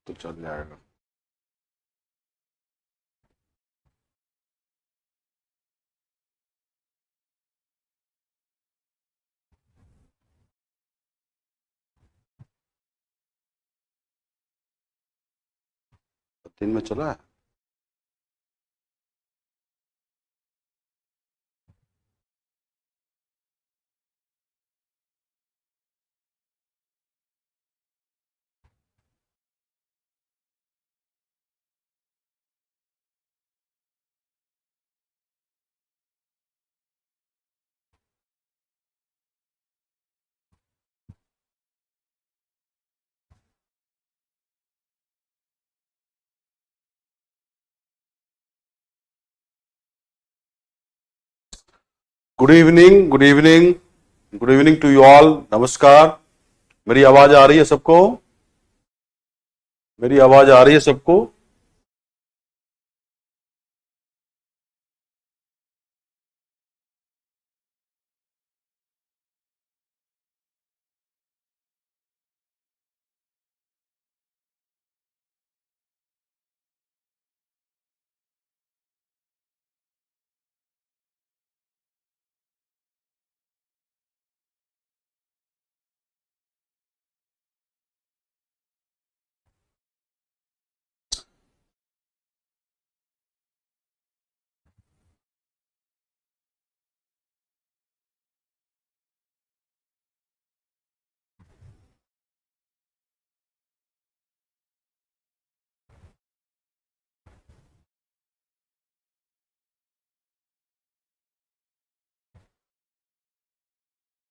तो चल जाएगा। दिन में चला है। Good evening, good evening, good evening to you all. नमस्कार। मेरी आवाज आ रही है सबको? मेरी आवाज आ रही है सबको?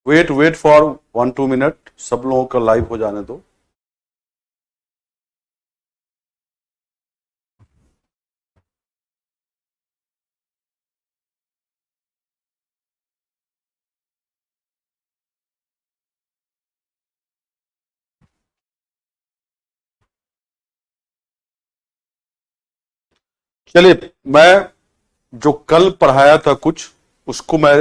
वेट वेट फॉर 1-2 मिनट, सब लोगों का लाइव हो जाने दो। चलिए, मैं जो कल पढ़ाया था कुछ, उसको मैं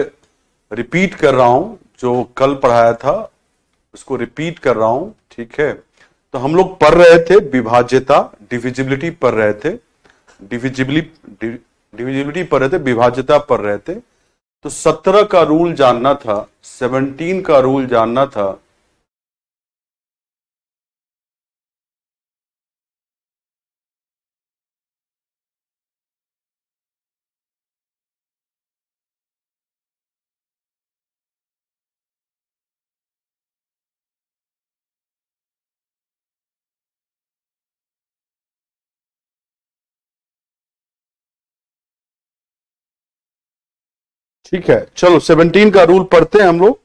रिपीट कर रहा हूं। जो कल पढ़ाया था उसको रिपीट कर रहा हूं, ठीक है। तो हम लोग पढ़ रहे थे विभाज्यता, डिविजिबिलिटी पढ़ रहे थे, डिविजिबिलिटी पढ़ रहे थे, विभाज्यता पढ़ रहे थे। तो 17 का रूल जानना था, 17 का रूल जानना था। ठीक है, चलो 17 का रूल पढ़ते हैं हम लोग।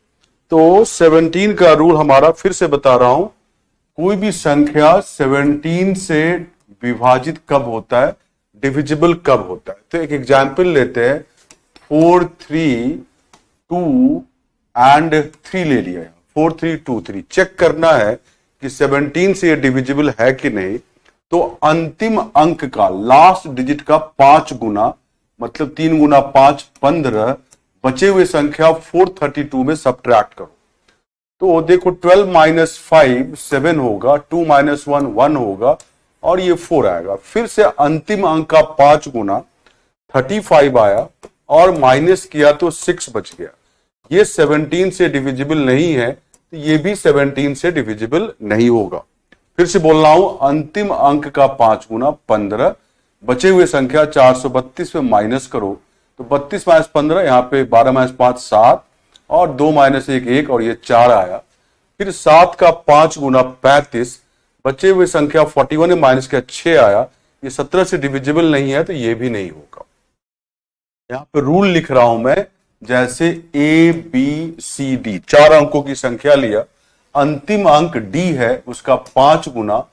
तो 17 का रूल हमारा फिर से बता रहा हूं, कोई भी संख्या 17 से विभाजित कब होता है, डिविजिबल कब होता है। तो एक एग्जाम्पल लेते हैं, 4 3 2 एंड 3 ले लिया। 4 3 2 3 चेक करना है कि 17 से ये डिविजिबल है कि नहीं। तो अंतिम अंक का, लास्ट डिजिट का 5 गुना, मतलब 3 गुना 5 15, बचे हुए संख्या 432 में सब्ट्रैक्ट करो। तो देखो 12 माइनस 5 7 होगा, 2 माइनस 1 1 होगा, और ये 4 आएगा। फिर से अंतिम अंक का 5 गुना 35 आया, और माइनस किया तो 6 बच गया। ये 17 से डिविजिबल नहीं है, तो ये भी 17 से डिविजिबल नहीं होगा। फिर से बोल रहा हूं, अंतिम अंक का 5 गुना 15, बचे हुए संख्या 432 में माइनस करो। तो 32 माइनस 15, यहां पे 12 माइनस 5 7, और 2 माइनस 1 1, और ये 4 आया। फिर 7 का 5 गुना 35, बचे हुए संख्या 41 में माइनस किया 6 आया। ये 17 से डिविजिबल नहीं है, तो ये भी नहीं होगा। यहां पे रूल लिख रहा हूं मैं, जैसे ए बी सी डी 4 अंकों की संख्या लिया, अंतिम अंक डी है, उसका 5 गुना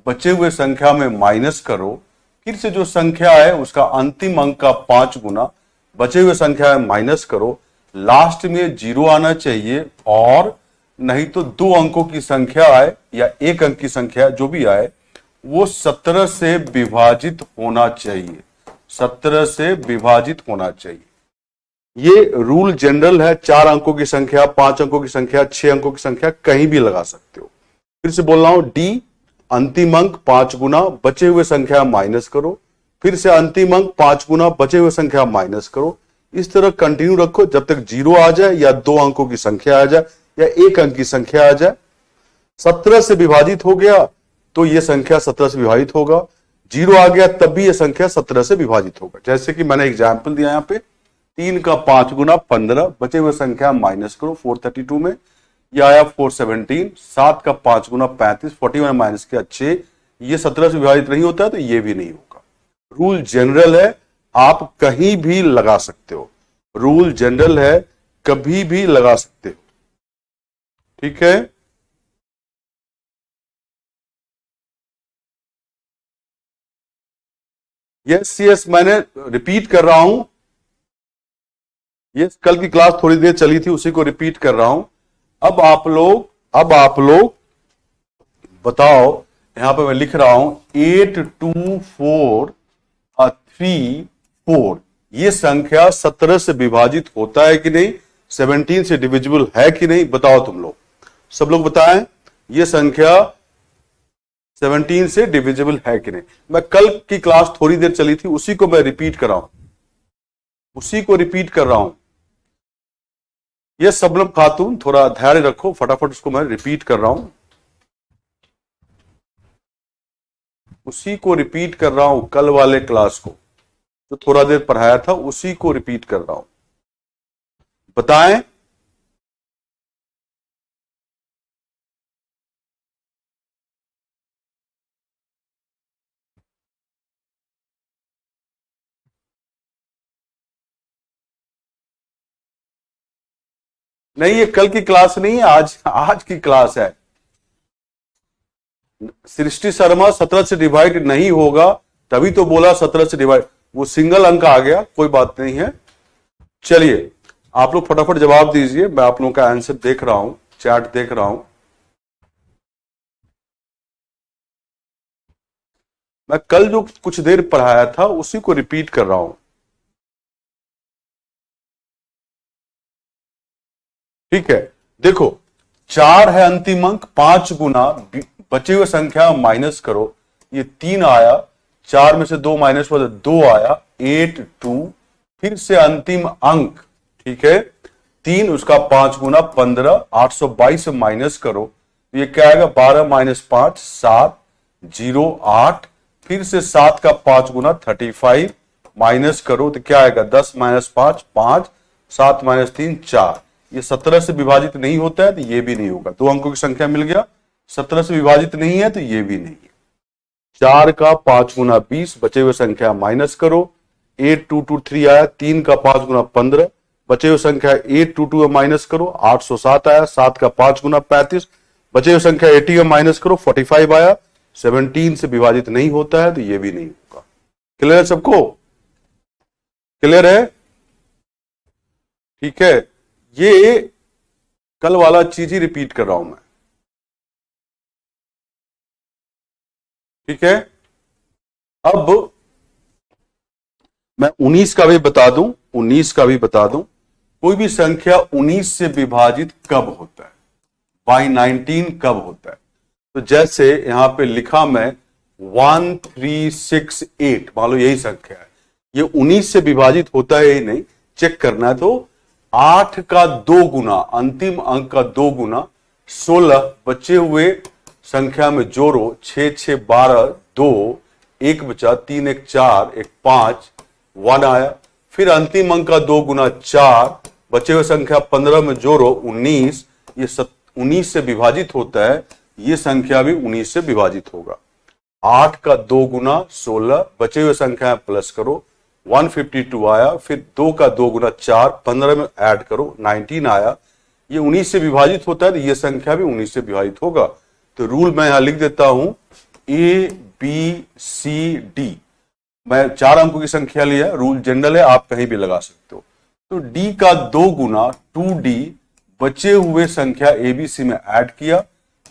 बचे हुए संख्या में माइनस करो। फिर से जो संख्या है उसका अंतिम अंक का 5 गुना बचे हुए संख्या में माइनस करो। लास्ट में 0 आना चाहिए, और नहीं तो 2 अंकों की संख्या आए या 1 अंक की संख्या, जो भी आए, वो 17 से विभाजित होना चाहिए। 17 से विभाजित होना चाहिए। ये रूल जनरल है। 4 अंकों की संख्या, 5 अंकों की संख्या, 6 अंकों की संख्या कहीं भी लगा सकते हो। फिर से बोल रहा हूं, डी अंतिम अंक 5 गुना बचे हुए संख्या माइनस करो, फिर से अंतिम अंक 5 गुना बचे हुए संख्या माइनस करो। इस तरह कंटिन्यू रखो जब तक 0 आ जाए या 2 अंकों की संख्या आ जाए या 1 अंक की संख्या आ जाए। 17 से विभाजित हो गया तो यह संख्या 17 से विभाजित होगा, 0 आ गया तब भी यह संख्या 17 से विभाजित होगा। जैसे कि मैंने एग्जाम्पल दिया यहां पे 3 का 5 गुना 15 बचे हुए संख्या माइनस करो 432 में, यह आया 417। 7 का 5 गुना 35, 41 माइनस किया 6, ये 17 से विभाजित नहीं होता है तो ये भी नहीं होगा। रूल जनरल है, आप कहीं भी लगा सकते हो। रूल जनरल है, कभी भी लगा सकते हो। ठीक है, यस यस, मैंने रिपीट कर रहा हूं। ये कल की क्लास थोड़ी देर चली थी, उसी को रिपीट कर रहा हूं। अब आप लोग बताओ, यहां पे मैं लिख रहा हूं 8 2 4 3 4, ये संख्या 17 से विभाजित होता है कि नहीं, 17 से डिविजिबल है कि नहीं, बताओ तुम लोग। सब लोग बताएं, ये संख्या 17 से डिविजिबल है कि नहीं। मैं कल की क्लास थोड़ी देर चली थी, उसी को मैं रिपीट कर रहा हूं, ये सबलम खातून थोड़ा धैर्य रखो, फटाफट उसको मैं रिपीट कर रहा हूं, उसी को रिपीट कर रहा हूं, कल वाले क्लास को जो थोड़ा देर पढ़ाया था उसी को रिपीट कर रहा हूं। बताएं, नहीं ये कल की क्लास नहीं है, आज की क्लास है। सृष्टि शर्मा 17 से डिवाइड नहीं होगा, तभी तो बोला 17 से डिवाइड, वो सिंगल अंक आ गया, कोई बात नहीं है। चलिए आप लोग फटाफट जवाब दीजिए, मैं आप लोगों का आंसर देख रहा हूं, चैट देख रहा हूं। मैं कल जो कुछ देर पढ़ाया था उसी को रिपीट कर रहा हूं। ठीक है, देखो 4 है अंतिम अंक, 5 गुना बचे हुए संख्या माइनस करो, ये 3 आया, 4 में से 2 माइनस हुआ 2 आया, 8 2, फिर से अंतिम अंक, ठीक है 3, उसका 5 गुना 15, 822 से माइनस करो, ये क्या आएगा 12 माइनस 5 7 0 8, फिर से 7 का 5 गुना 35 माइनस करो तो क्या आएगा 10 माइनस 5 5, 7 माइनस 3 4, ये 17 से विभाजित नहीं होता है तो ये भी नहीं होगा। 2 अंकों की संख्या मिल गया, 17 से विभाजित नहीं है तो ये भी नहीं है। 4 का 5 गुना 20 बचे हुए संख्या माइनस करो, 8 2 2 3 आया, 3 का 5 गुना 15 बचे हुए संख्या 8 2 2 माइनस करो, 807 आया, 7 का 5 गुना 35 बचे हुए संख्या 80 में माइनस करो, 45 आया, 17 से विभाजित नहीं होता है तो ये भी नहीं होगा। क्लियर है सबको? क्लियर है? ठीक है, ये कल वाला चीज ही रिपीट कर रहा हूं मैं। ठीक है, अब मैं 19 का भी बता दूं, कोई भी संख्या 19 से विभाजित कब होता है, बाई 19 कब होता है। तो जैसे यहां पे लिखा मैं 1368, मान लो यही संख्या है, ये 19 से विभाजित होता है ही नहीं, चेक करना है तो 8 का 2 गुना, अंतिम अंक का 2 गुना 16 बचे हुए संख्या में जोड़ो, 6 6 12 2, 1 बचा, 3 1 4 1 5 1 आया, फिर अंतिम अंक का 2 गुना 4 बचे हुए संख्या 15 में जोड़ो 19, ये 19 से विभाजित होता है, ये संख्या भी 19 से विभाजित होगा। 8 का 2 गुना 16 बचे हुए संख्या प्लस करो, 152 आया, फिर 2 का 2 गुना 4 15 में ऐड करो 19 आया, ये 19 से विभाजित होता है तो ये संख्या भी 19 से विभाजित होगा। तो रूल मैं यहां लिख देता हूं ABCD, मैं 4 अंकों की संख्या लिया, रूल जनरल है, आप कहीं भी लगा सकते हो। तो D का 2 गुना 2D बचे हुए संख्या ABC में ऐड किया,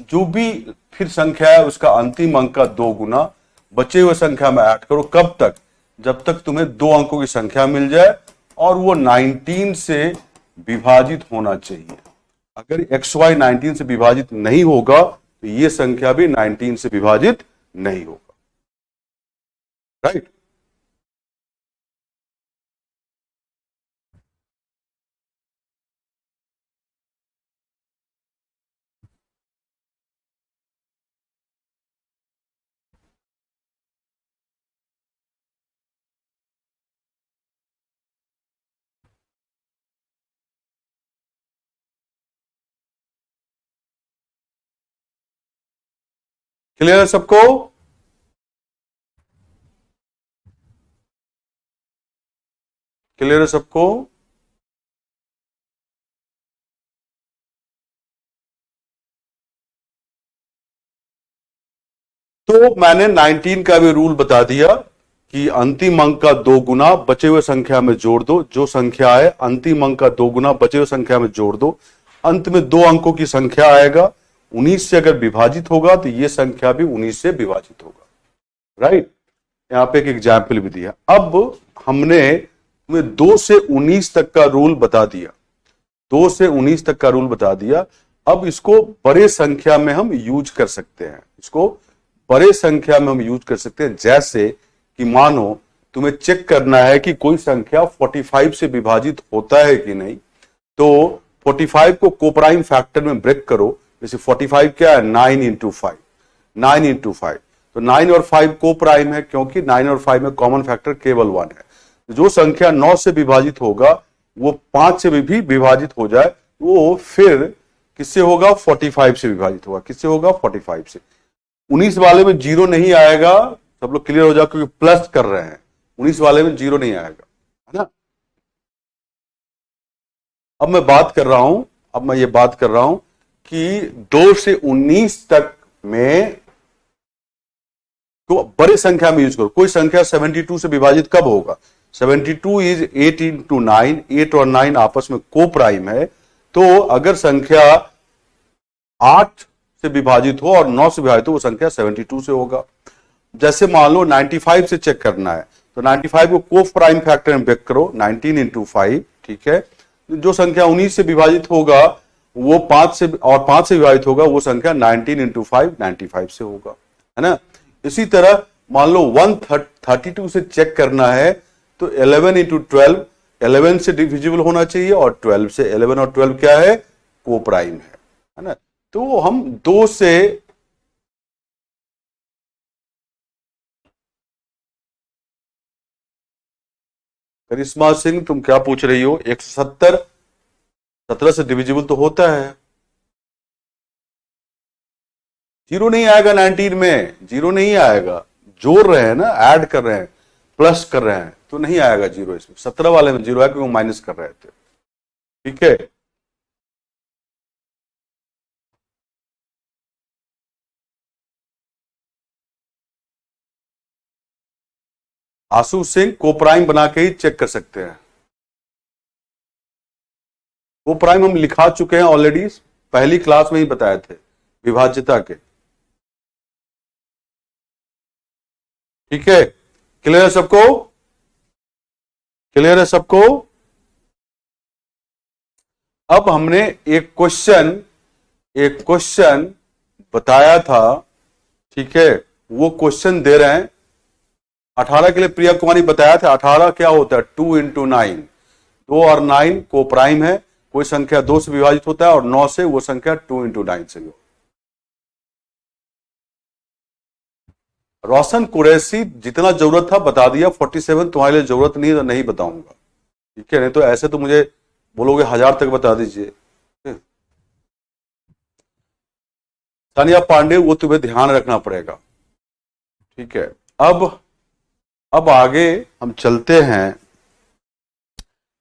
जो भी फिर संख्या है उसका अंतिम अंक का 2 गुना बचे हुए संख्या में ऐड करो, कब तक, जब तक तुम्हें 2 अंकों की संख्या मिल जाए और वो 19 से विभाजित होना चाहिए। अगर XY 19 से विभाजित नहीं होगा तो ये संख्या भी 19 से विभाजित नहीं होगा। राइट? क्लियर है सबको? क्लियर है सबको? तो मैंने 19 का भी रूल बता दिया कि अंतिम अंक का 2 गुना बचे हुए संख्या में जोड़ दो। जो संख्या है अंतिम अंक का 2 गुना बचे हुए संख्या में जोड़ दो, अंत में 2 अंकों की संख्या आएगा। 19 से अगर विभाजित होगा तो यह संख्या भी 19 से विभाजित होगा। राइट? यहां पे एक एग्जाम्पल भी दिया। अब हमने तुम्हें 2 से 19 तक का रूल बता दिया। 2 से 19 तक का रूल बता दिया। अब इसको बड़े संख्या में हम यूज कर सकते हैं। इसको बड़े संख्या में हम यूज कर सकते हैं। जैसे कि मानो तुम्हें चेक करना है कि कोई संख्या 45 से विभाजित होता है कि नहीं, तो 45 को कोप्राइम फैक्टर में ब्रेक करो। जैसे 45 क्या है? 9 इंटू 5, 9 इंटू 5। तो 9 और 5 कोप्राइम है, क्योंकि 9 और 5 में कॉमन फैक्टर केवल 1 है। जो संख्या 9 से विभाजित होगा वो 5 से भी विभाजित हो जाए, वो फिर किससे होगा? 45 से विभाजित होगा। किससे होगा? 45 से। 19 वाले में 0 नहीं आएगा। सब लोग क्लियर हो जाओ, क्योंकि प्लस कर रहे हैं। 19 वाले में 0 नहीं आएगा, है ना? अब मैं ये बात कर रहा हूं कि 2 से 19 तक में तो बड़े संख्या में यूज करो। कोई संख्या 72 से विभाजित कब होगा? 72 इज 8 इंटू 9। 8 और 9 आपस में को प्राइम है। तो अगर संख्या 8 से विभाजित हो और 9 से विभाजित हो, वो संख्या 72 से होगा। जैसे मान लो 95 से चेक करना है, तो 95 को को प्राइम फैक्टर में ब्रेक करो, 19 इंटू 5। ठीक है? जो संख्या 19 से विभाजित होगा वो 5 से विभाजित होगा, वो संख्या 19 इंटू 5 95 से होगा, है ना? इसी तरह मान लो 132 से चेक करना है, तो 11 इंटू 12, 11 से डिविजिबल होना चाहिए और 12 से। 11 और 12 क्या है? को प्राइम है ना? तो हम 2 से करिश्मा सिंह, तुम क्या पूछ रही हो? 170 17 से डिविजिबल तो होता है। 0 नहीं आएगा 19 में, 0 नहीं आएगा। जोड़ रहे हैं ना, ऐड कर रहे हैं, प्लस कर रहे हैं, तो नहीं आएगा 0 इसमें। 17 वाले में 0 है क्योंकि माइनस कर रहे थे। ठीक है? आशु सिंह, को प्राइम बना के ही चेक कर सकते हैं। को प्राइम हम लिखा चुके हैं ऑलरेडी, पहली क्लास में ही बताए थे विभाज्यता के। ठीक है? क्लियर है सबको? क्लियर है सबको? अब हमने एक क्वेश्चन बताया था। ठीक है? वो क्वेश्चन दे रहे हैं 18 के लिए। प्रिया कुमारी बताया था 18 क्या होता है? 2 इंटू 9। 2 और 9 को प्राइम है। कोई संख्या 2 से विभाजित होता है और 9 से, वो संख्या 2 इंटू 9 से हो। रोशन कुरैशी, जितना जरूरत था बता दिया। 47 तुम्हारे लिए जरूरत नहीं है तो नहीं बताऊंगा। ठीक है? नहीं तो ऐसे तो मुझे बोलोगे 1000 तक बता दीजिए। तानिया पांडे, वो तुम्हें ध्यान रखना पड़ेगा। ठीक है? अब आगे हम चलते हैं।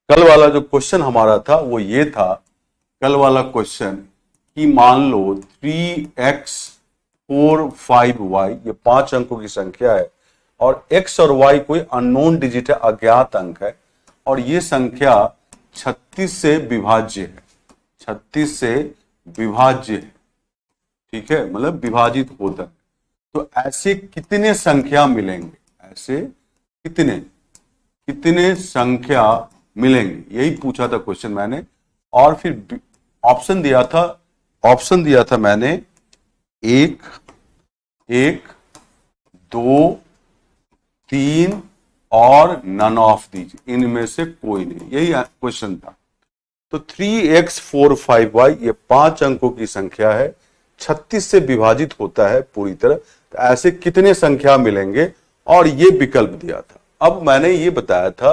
कल वाला जो क्वेश्चन हमारा था वो ये था। कल वाला क्वेश्चन कि मान लो 3x 4 5y, ये 5 अंकों की संख्या है और x और y कोई अननोन डिजिट है, अज्ञात अंक है, और ये संख्या 36 से विभाज्य है। 36 से विभाज्य है। ठीक है? मतलब विभाजित होता है। तो ऐसे कितने संख्या मिलेंगे? ऐसे कितने संख्या मिलेंगे, यही पूछा था क्वेश्चन मैंने। और फिर ऑप्शन दिया था मैंने एक, एक, दो, तीन और नन ऑफ दीज, इनमें से कोई नहीं, यही क्वेश्चन था। तो 3x4 5y ये 5 अंकों की संख्या है, 36 से विभाजित होता है पूरी तरह, तो ऐसे कितने संख्या मिलेंगे, और ये विकल्प दिया था। अब मैंने ये बताया था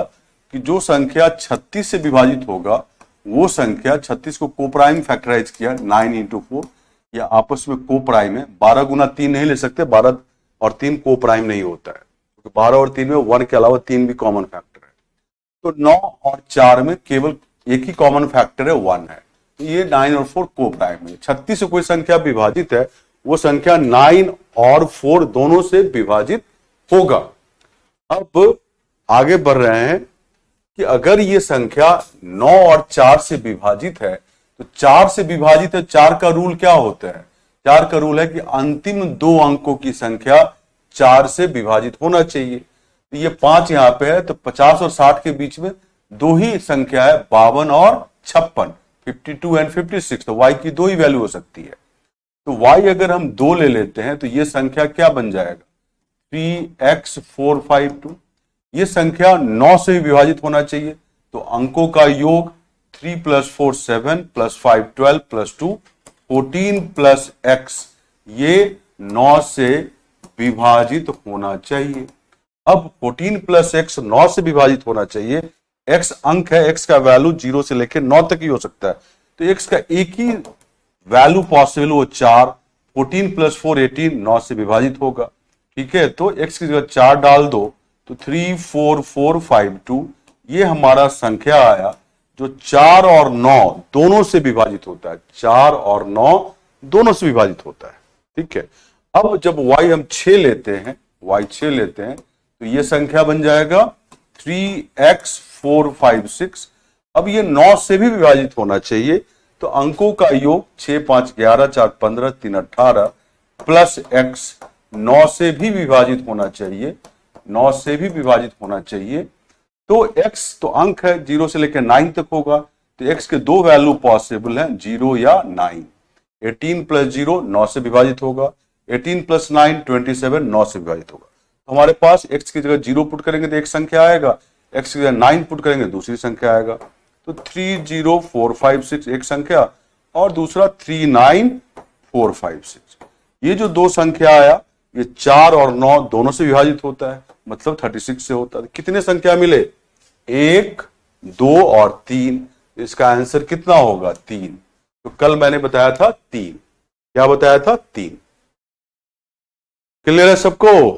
कि जो संख्या 36 से विभाजित होगा वो संख्या, 36 को कोप्राइम फैक्टराइज किया 9 इंटू 4, या आपस में कोप्राइम है, 12 गुना 3 नहीं ले सकते, 12 और 3 कोप्राइम नहीं होता है, तो 12 और 3 में 1 के अलावा 3 भी कॉमन फैक्टर है, तो 9 और 4 में केवल एक ही कॉमन फैक्टर है 1 है, तो ये 9 और 4 कोप्राइम है। 36 से कोई संख्या विभाजित है, वो संख्या 9 और 4 दोनों से विभाजित होगा। अब आगे बढ़ रहे हैं कि अगर ये संख्या 9 और 4 से विभाजित है, तो 4 से विभाजित है, 4 का रूल क्या होता है? 4 का रूल है कि अंतिम 2 अंकों की संख्या 4 से विभाजित होना चाहिए। तो ये 5 यहां पे है, तो 50 और 60 के बीच में 2 ही संख्या है, 52 और 56, 52 एंड 56, तो y की 2 ही वैल्यू हो सकती है। तो y अगर हम 2 ले लेते हैं तो ये संख्या क्या बन जाएगा? 3x452। ये संख्या 9 से विभाजित होना चाहिए, तो अंकों का योग 3 + 4 7 + 5 12 + 2 14 + x, ये 9 से विभाजित होना चाहिए। अब 14 + x 9 से विभाजित होना चाहिए, x अंक है, x का वैल्यू 0 से लेकर 9 तक ही हो सकता है, तो x का एक ही वैल्यू पॉसिबल वो 4, 14 + 4 18, 9 से विभाजित होगा। ठीक है, तो x की जगह 4 डाल दो, तो 34452 ये हमारा संख्या आया, जो 4 और 9 दोनों से विभाजित होता है, 4 और 9 दोनों से विभाजित होता है। ठीक है, अब जब y हम 6 लेते हैं, y 6 लेते हैं, तो ये संख्या बन जाएगा 3x456। अब ये 9 से भी विभाजित होना चाहिए, तो अंकों का योग 6 5 11 4 15 3 18 प्लस x 9 से भी विभाजित होना चाहिए, 9 से भी विभाजित होना चाहिए। तो x तो अंक है, 0 से लेकर 9 तक होगा, तो x के 2 वैल्यू पॉसिबल हैं, 0 या 9। 18 + 0 9 से विभाजित होगा, 18 + 9 27 9 से विभाजित होगा। तो हमारे पास x की जगह 0 पुट करेंगे तो एक संख्या आएगा, x की जगह 9 पुट करेंगे दूसरी संख्या आएगा, तो 30456 एक संख्या और दूसरा 39456। ये जो 2 संख्या आया, ये 4 और 9 दोनों से विभाजित होता है, मतलब 36 से होता है। कितने संख्या मिले? 1 2 और 3, इसका आंसर कितना होगा? 3। तो कल मैंने बताया था 3, क्या बताया था? 3। क्लियर है सबको?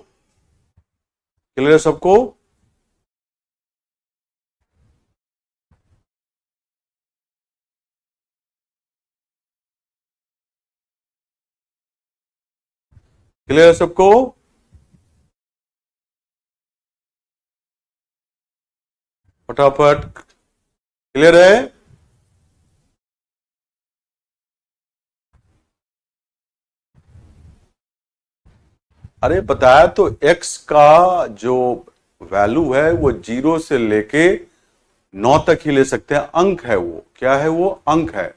क्लियर है सबको? क्लियर है सबको? फटाफट क्लियर है? अरे बताया तो, x का जो वैल्यू है वो 0 से लेके 9 तक ही ले सकते हैं, अंक है वो। क्या है वो? अंक है।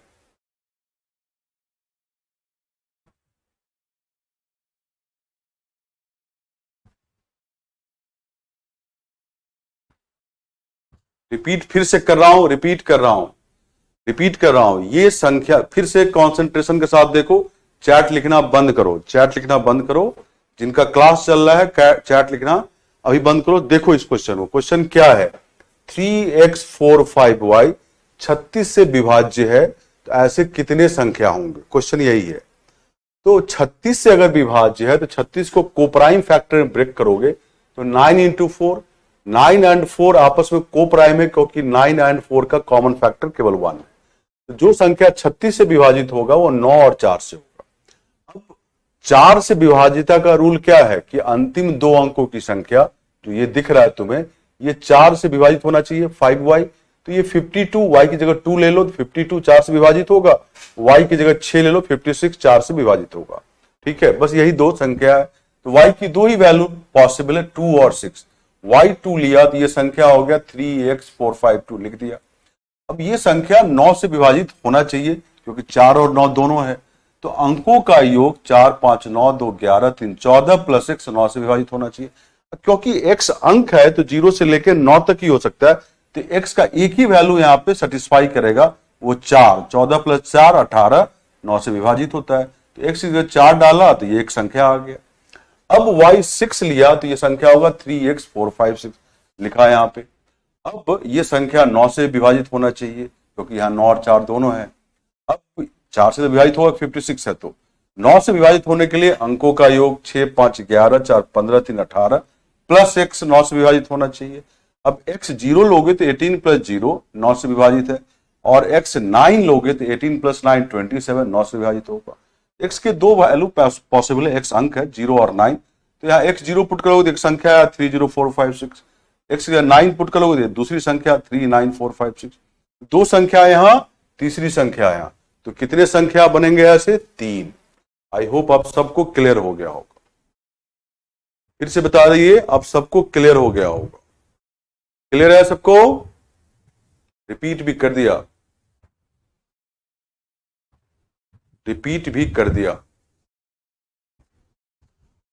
रिपीट फिर से कर रहा हूं, रिपीट कर रहा हूं, ये संख्या फिर से कंसंट्रेशन के साथ देखो। चैट लिखना बंद करो, चैट लिखना बंद करो, जिनका क्लास चल रहा है चैट लिखना अभी बंद करो। देखो इस क्वेश्चन को, क्वेश्चन क्या है? 3x45y 36 से विभाज्य है, तो ऐसे कितने संख्या होंगे? क्वेश्चन यही है। तो 36 से अगर विभाज्य है तो 36 को कोप्राइम फैक्टर में ब्रेक करोगे तो 9 इंटू 4, 9 एंड 4 आपस में कोप्राइम है, क्योंकि 9 एंड 4 का कॉमन फैक्टर केवल 1 है। तो जो संख्या 36 से विभाजित होगा वो 9 और 4 से होगा। अब 4 से विभाजिता का रूल क्या है कि अंतिम 2 अंकों की संख्या, जो ये दिख रहा है तुम्हें, ये 4 से विभाजित होना चाहिए, 5y। तो ये 52, y की जगह 2 ले लो, 52 4 से विभाजित होगा, y की जगह 6 ले लो, 56 4 से विभाजित होगा। ठीक है, बस यही 2 संख्या है, तो y की 2 ही वैल्यू पॉसिबल है, 2 और 6। y 2 लिया तो ये संख्या हो गया 3x452 लिख दिया। अब ये संख्या 9 से विभाजित होना चाहिए, क्योंकि 4 और 9 दोनों है, तो अंकों का योग 4 5 9 2 11 3 14 प्लस x 9 से विभाजित होना चाहिए। क्योंकि x अंक है तो 0 से लेकर 9 तक ही हो सकता है, तो x का एक ही वैल्यू यहां पे सेटिस्फाई करेगा, वो 4। 14 प्लस 4 18, 9 से विभाजित होता है, तो x की जगह 4 डाला तो ये एक संख्या आ गया। अब y 6 लिया तो ये संख्या होगा 3x 4 5 6 लिखा है यहां पे। अब ये संख्या 9 से विभाजित होना चाहिए क्योंकि यहां 9 और 4 दोनों है। अब 4 से विभाजित होगा 56 है, तो 9 से विभाजित होने के लिए अंकों का योग 6 5 11 4 15 3 18 प्लस x 9 से विभाजित होना चाहिए। अब x 0 लोगे तो 18 प्लस 0 9 से विभाजित है, और x 9 लोगे तो 18 प्लस 9 27 9 से विभाजित होगा। x के दो वैल्यू पॉसिबल है, x अंक है 0 और 9, तो यहाँ x 0 पुट करोगे तो एक संख्या है 30456, x 9 पुट करोगे तो दूसरी संख्या 39456, दो संख्या यहाँ तीसरी संख्या यहाँ, तो कितने संख्या बनेंगे ऐसे? 3। आई होप आप सबको क्लियर हो गया होगा। फिर से बता दीजिए, अब सबको क्लियर हो गया होगा। क्लियर है सबको? रिपीट भी कर दिया, रिपीट भी कर दिया।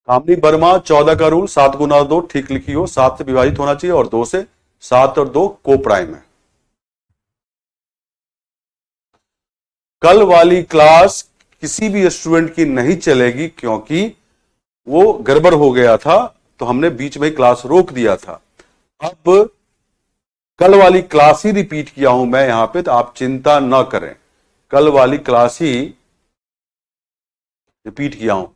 कामनी वर्मा 14 का रूल 7 गुना 2 ठीक लिखी हो, 7 से विभाजित होना चाहिए और 2 से, 7 और 2 को प्राइम है। कल वाली क्लास किसी भी स्टूडेंट की नहीं चलेगी क्योंकि वो गड़बड़ हो गया था, तो हमने बीच में क्लास रोक दिया था। अब कल वाली क्लास ही रिपीट किया हूं मैं यहां पे, तो आप चिंता ना करें, कल वाली क्लास ही रिपीट किया हूं।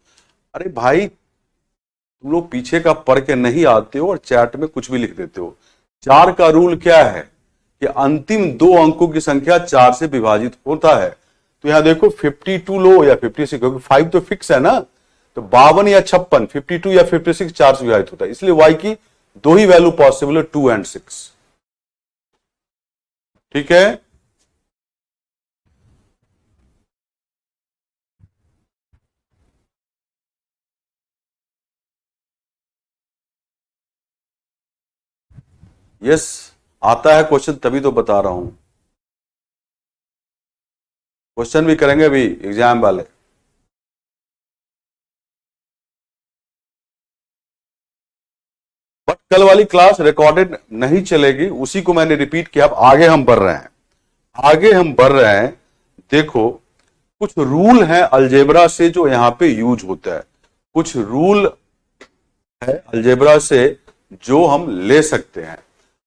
अरे भाई तुम लोग पीछे का पढ़ के नहीं आते हो और चैट में कुछ भी लिख देते हो। 4 का रूल क्या है कि अंतिम 2 अंकों की संख्या 4 से विभाजित होता है। तो यहां देखो 52 लो या 56, क्योंकि 5 तो फिक्स है ना, तो 52 या 56, 52 या 56 4 से विभाजित होता है, इसलिए y की 2 ही वैल्यू पॉसिबल है, 2 और 6। ठीक है, यस आता है क्वेश्चन, तभी तो बता रहा हूं। क्वेश्चन भी करेंगे अभी एग्जाम वाले। बट कल वाली क्लास रिकॉर्डेड नहीं चलेगी, उसी को मैंने रिपीट किया। अब आगे हम बढ़ रहे हैं, आगे हम बढ़ रहे हैं। देखो कुछ रूल है अलजेब्रा से जो यहां पे यूज होता है, कुछ रूल है अलजेब्रा से जो हम ले सकते हैं।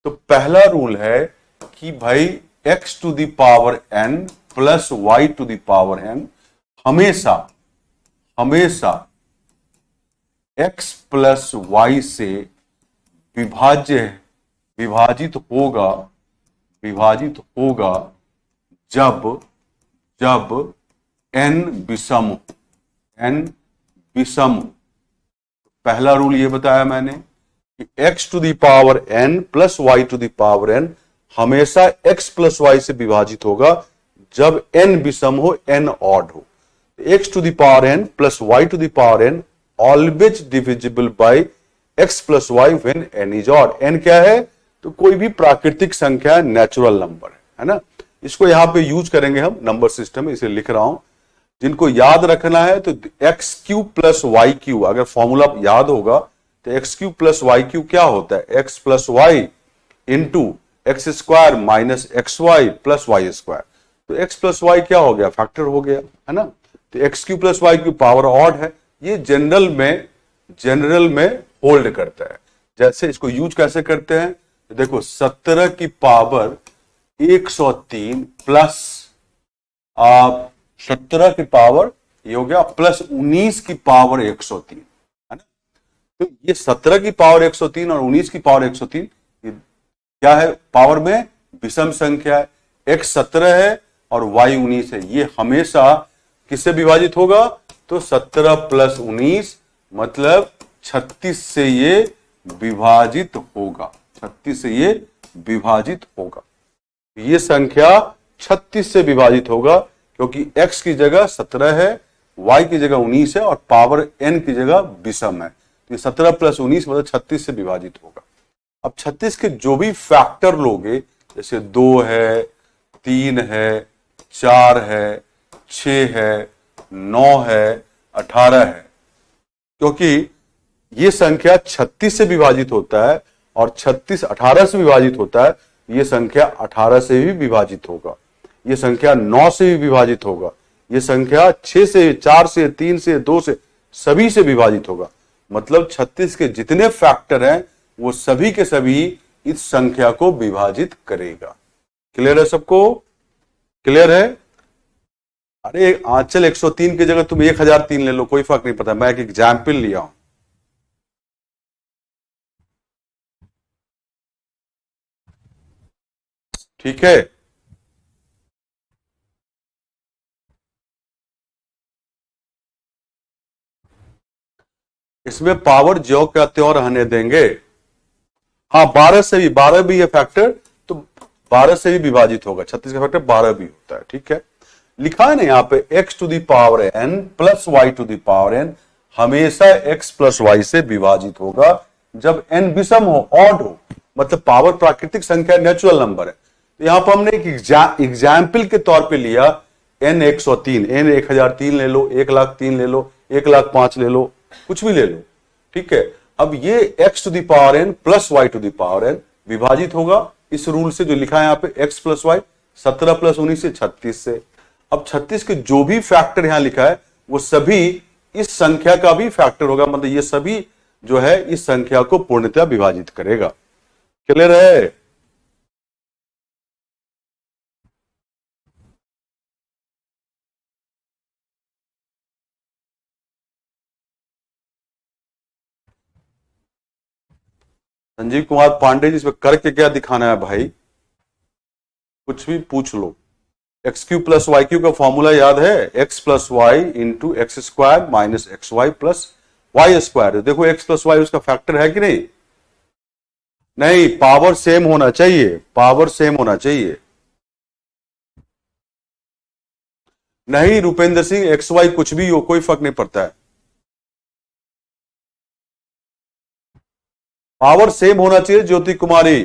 तो पहला रूल है कि भाई x to the power n plus y to the power n हमेशा हमेशा x प्लस y से विभाजित होगा जब n विषम हो। पहला रूल ये बताया मैंने कि x to the power n plus y to the power n हमेशा x प्लस y से विभाजित होगा जब n विषम हो, n ऑड हो। x to the power n plus y to the power n always divisible by x plus y when n is odd. n क्या है? तो कोई भी प्राकृतिक संख्या, नेचुरल नंबर है ना। इसको यहां पे यूज करेंगे हम नंबर सिस्टम में, इसे लिख रहा हूं। जिनको याद रखना है तो x cube plus y cube, अगर फॉर्मूला याद होगा तो x cube plus y cube क्या होता है? X plus y into x square minus x y plus y square. तो एक्स प्लस वाई क्या हो गया? फैक्टर हो गया, है ना। तो x cube plus y cube power odd है, ये जनरल में होल्ड करता है। जैसे इसको यूज कैसे करते हैं? तो देखो 17 की पावर 103 प्लस 17 की पावर ये हो गया प्लस 19 की पावर 103, है ना। तो ये 17 की पावर 103 और 19 की पावर 103 ये क्या है? पावर में विषम संख्या है। x 17 है और y 19 है, ये हमेशा किससे विभाजित होगा? तो 17 प्लस 19 मतलब 36 से ये विभाजित होगा, 36 से ये विभाजित होगा। ये संख्या 36 से विभाजित होगा क्योंकि x की जगह 17 है, y की जगह 19 है और पावर n की जगह विषम है। तो ये 17 प्लस 19 मतलब 36 से विभाजित होगा। अब 36 के जो भी फैक्टर लोगे, जैसे 2 है, 3 है, 4 है, 6 है, 9 है, 18 है, क्योंकि ये संख्या 36 से विभाजित होता है और 36 18 से विभाजित होता है, ये संख्या 18 से भी विभाजित होगा, ये संख्या 9 से भी विभाजित होगा, ये संख्या 6 से, 4 से, 3 से, 2 से, सभी से विभाजित होगा। मतलब 36 के जितने फैक्टर हैं वो सभी के सभी इस संख्या को विभाजित करेगा। क्लियर है सबको? क्लियर है? अरे आंचल 103 की जगह तुम 1003 ले लो, कोई फर्क नहीं पड़ता, मैं एक एग्जाम्पल लिया हूं। ठीक है, इसमें पावर ज्यो का त्यों रहने देंगे। हाँ 12 से भी, 12 भी है फैक्टर, तो 12 से भी विभाजित होगा, 36 का फैक्टर 12 भी होता है। ठीक है, लिखा है ना यहाँ पे x to the power n plus y to the power n हमेशा x प्लस वाई से विभाजित होगा जब n विषम हो, ऑड हो, मतलब पावर प्राकृतिक संख्या नेचुरल नंबर है। तो यहां पर हमने एक एग्जाम्पल के तौर पे लिया n 103, n 1003 ले लो, 1,03 ले लो, 1,05 ले लो, कुछ भी ले लो। ठीक है, अब ये x to the power n plus y to the power n विभाजित होगा इस रूल से जो लिखा है यहाँ पे x प्लस वाई, 17 प्लस 19 से 36 से। अब 36 के जो भी फैक्टर यहां लिखा है वो सभी इस संख्या का भी फैक्टर होगा, मतलब ये सभी जो है इस संख्या को पूर्णतः विभाजित करेगा। क्लियर है? संजीव कुमार पांडे जी, इसमें करके क्या दिखाना है भाई? कुछ भी पूछ लो। X cube plus y cube का फॉर्मूला याद है? X plus y into x square minus x y plus y square. देखो एक्स प्लस वाई उसका फैक्टर है कि नहीं? नहीं, पावर सेम होना चाहिए, पावर सेम होना चाहिए। नहीं रुपेंद्र सिंह, एक्स वाई कुछ भी हो, कोई फर्क नहीं पड़ता है, पावर सेम होना चाहिए। ज्योति कुमारी,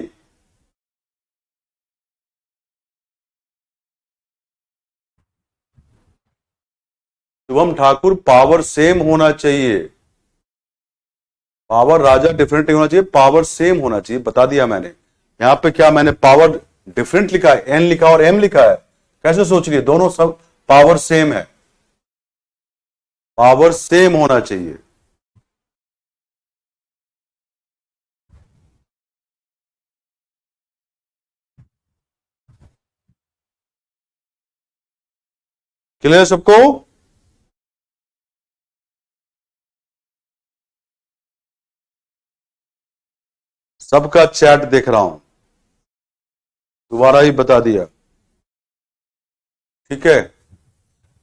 शुभम ठाकुर, पावर सेम होना चाहिए, पावर राजा डिफरेंट नहीं होना चाहिए, पावर सेम होना चाहिए, बता दिया मैंने। यहां पे क्या मैंने पावर डिफरेंट लिखा है, एन लिखा और एम लिखा है? कैसे सोच रही है? दोनों सब पावर सेम है, पावर सेम होना चाहिए। क्लियर सबको? सबका चैट देख रहा हूं, दोबारा ही बता दिया। ठीक है,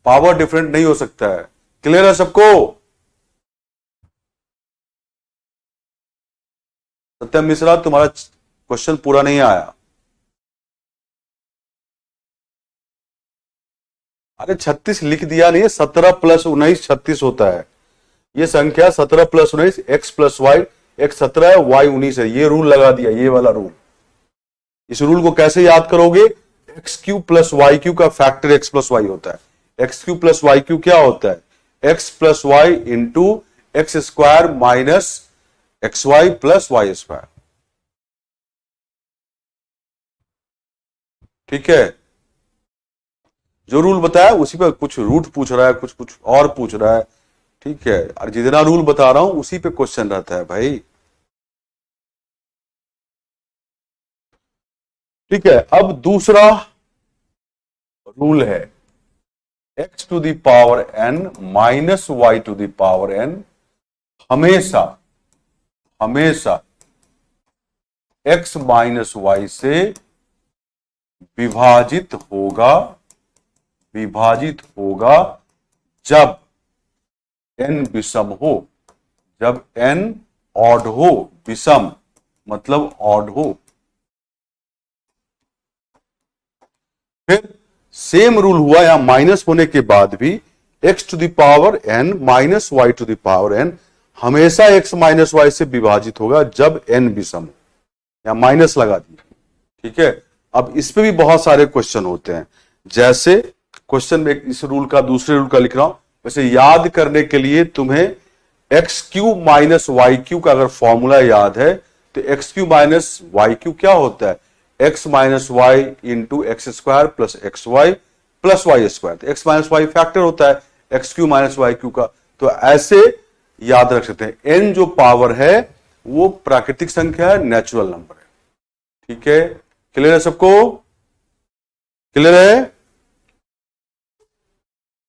पावर डिफरेंट नहीं हो सकता है। क्लियर है सबको? सत्यम मिश्रा, तुम्हारा क्वेश्चन पूरा नहीं आया। अरे 36 लिख दिया नहीं, 17 प्लस 19 36 होता है। ये संख्या 17 plus 19 x plus y, x 17 है, वाई 19 है, ये रूल लगा दिया, ये वाला रूल। इस रूल को कैसे याद करोगे? X cube plus y cube का फैक्टर एक्स प्लस वाई होता है। X cube plus y cube क्या होता है? X plus y into x square minus x y plus y square. ठीक है, जो रूल बताया उसी पर कुछ रूट पूछ रहा है, कुछ कुछ और पूछ रहा है। ठीक है, और जितना रूल बता रहा हूं उसी पे क्वेश्चन रहता है भाई। ठीक है, अब दूसरा रूल है x to the power n minus Y to the power n हमेशा हमेशा x माइनस वाई से विभाजित होगा जब n विषम हो, जब n ऑड हो, विषम मतलब ऑड हो। फिर सेम रूल हुआ यहां, माइनस होने के बाद भी x to the power n minus Y to the power n हमेशा x माइनस वाई से विभाजित होगा जब n विषम हो। यहां माइनस लगा दिया। ठीक है, अब इस पे भी बहुत सारे क्वेश्चन होते हैं, जैसे क्वेश्चन में इस रूल का, दूसरे रूल का लिख रहा हूं, वैसे याद करने के लिए तुम्हें x cube minus y cube का अगर फॉर्मूला याद है तो x cube minus y cube क्या होता है, x minus y into x square plus x y plus y square. तो एक्स माइनस वाई फैक्टर होता है x cube minus y cube का। तो ऐसे याद रख सकते हैं। एन जो पावर है वो प्राकृतिक संख्या है, नेचुरल नंबर है। ठीक है, क्लियर है सबको? क्लियर है?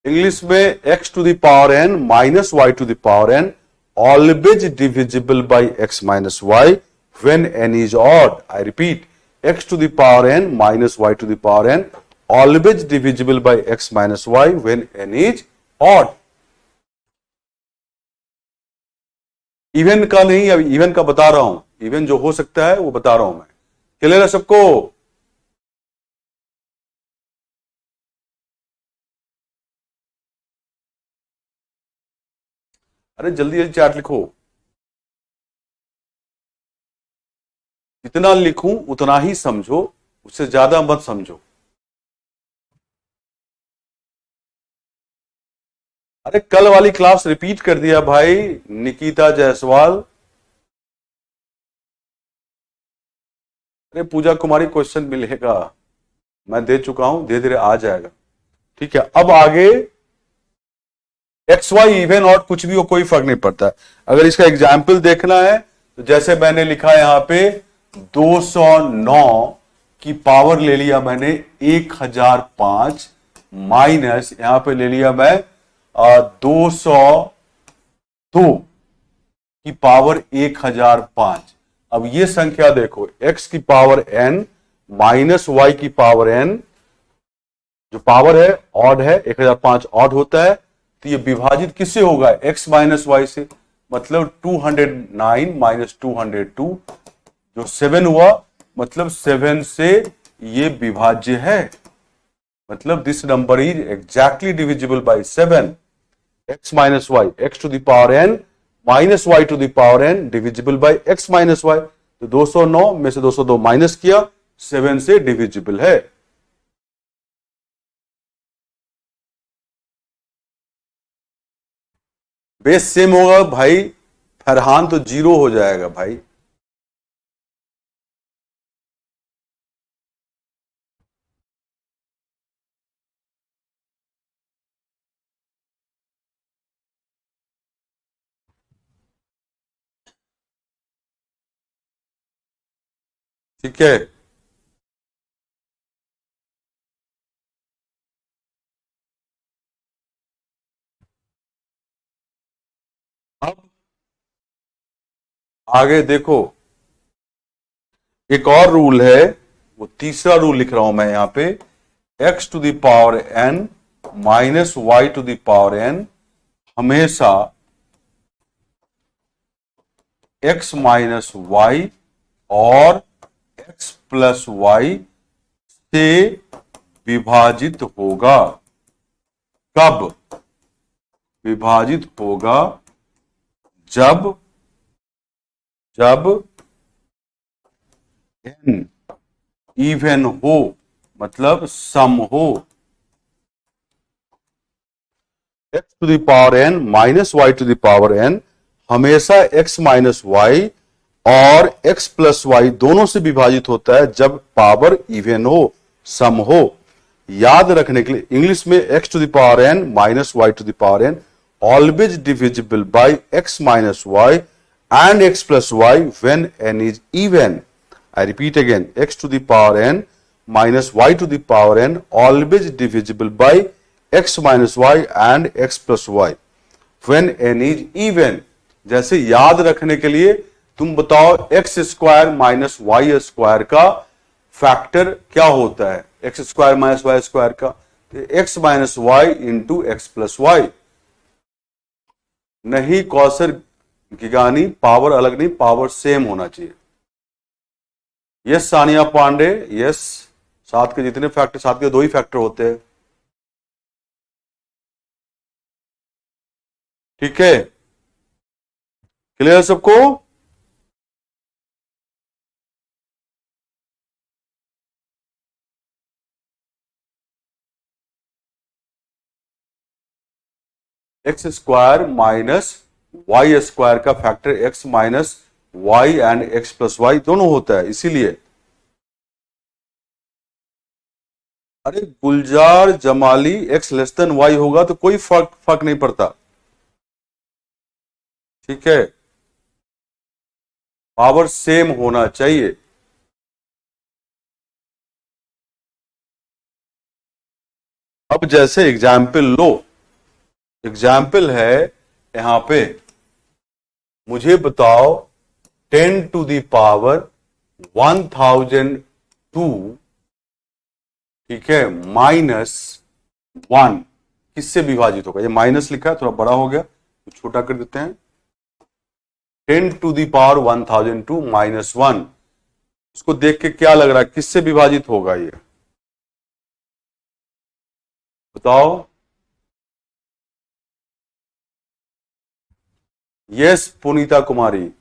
इंग्लिश में x to the power n minus Y to the power n always divisible by x minus y when n is odd. I repeat, x to the power n minus Y to the power n always divisible by x minus y when n is odd. Even का नहीं, अभी even का बता रहा हूं, even जो हो सकता है वो बता रहा हूं मैं। क्लियर है सबको? अरे जल्दी जल्दी चार्ट लिखो, जितना लिखूं उतना ही समझो, उससे ज्यादा मत समझो। अरे कल वाली क्लास रिपीट कर दिया भाई, निकिता जायसवाल। अरे पूजा कुमारी क्वेश्चन मिलेगा, मैं दे चुका हूं, धीरे धीरे आ जाएगा। ठीक है, अब आगे एक्स वाई इवन और कुछ भी हो कोई फर्क नहीं पड़ता। अगर इसका एग्जाम्पल देखना है तो जैसे मैंने लिखा है यहां पे 209 की पावर ले लिया मैंने 1005 माइनस यहां पे ले लिया मैं 202 की पावर 1005। अब ये संख्या देखो, x की पावर n माइनस वाई की पावर n, जो पावर है ऑड है, 1005 ऑड होता है, तो ये विभाजित किससे होगा, x माइनस वाई से। मतलब 209 माइनस 202 जो 7 हुआ, मतलब 7 से ये विभाज्य है। मतलब this number is exactly divisible by 7। x minus y, x to the power n minus Y to the power n divisible by x minus y. तो 209 में से 202 माइनस किया, 7 से डिविजिबल है। बेस सेम होगा भाई, फरहान तो 0 हो जाएगा भाई। ठीक है, अब आगे देखो, एक और रूल है, वो तीसरा रूल लिख रहा हूं मैं यहां पे। x to the power n minus Y to the power n हमेशा x माइनस वाई और x प्लस वाई से विभाजित होगा। कब विभाजित होगा? जब जब n इवन हो, मतलब सम हो। x to the power n minus Y to the power n हमेशा x माइनस वाई और x प्लस वाई दोनों से विभाजित होता है जब पावर इवन हो, सम हो। याद रखने के लिए इंग्लिश में x to the power n minus Y to the power n always divisible by x minus y and x plus y when n is even. I repeat again, x to the power n minus y to the power n always divisible by x minus y and x plus y when n is even। जैसे याद रखने के लिए तुम बताओ, x square minus y square का factor क्या होता है, x square minus y square का, x minus y into x plus y. नहीं कौसर गिगानी, पावर अलग नहीं, पावर सेम होना चाहिए। Yes Saniya Pandey, yes. सात के जितने फैक्टर, सात के दो ही फैक्टर होते हैं। ठीक है, क्लियर सबको? X square minus y square का factor x minus y and x plus Y दोनों होता है, इसीलिए। अरे Gulzar Jamali x less than y होगा तो कोई फर्क नहीं पड़ता, ठीक है, पावर सेम होना चाहिए। अब जैसे एग्जाम्पल लो, एग्जाम्पल है यहां पे, मुझे बताओ 10 टू द पावर 1002, ठीक है, माइनस 1 किससे विभाजित होगा? ये माइनस लिखा है, थोड़ा बड़ा हो गया तो छोटा कर देते हैं। 10 टू द पावर 1002 माइनस 1, उसको देख के क्या लग रहा है किससे विभाजित होगा? ये बताओ। Yes Punita Kumari,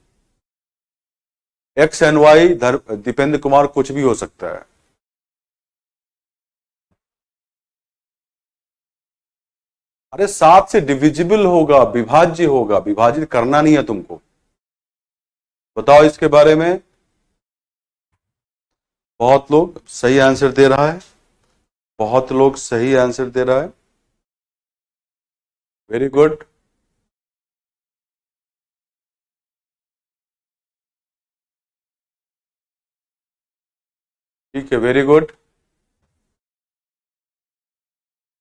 x and y Dipendra Kumar कुछ भी हो सकता है। अरे 7 से डिविजिबल होगा, विभाज्य होगा, विभाजित करना नहीं है तुमको। बताओ इसके बारे में। बहुत लोग सही आंसर दे रहा है, बहुत लोग सही आंसर दे रहा है, वेरी गुड। ठीक है, वेरी गुड।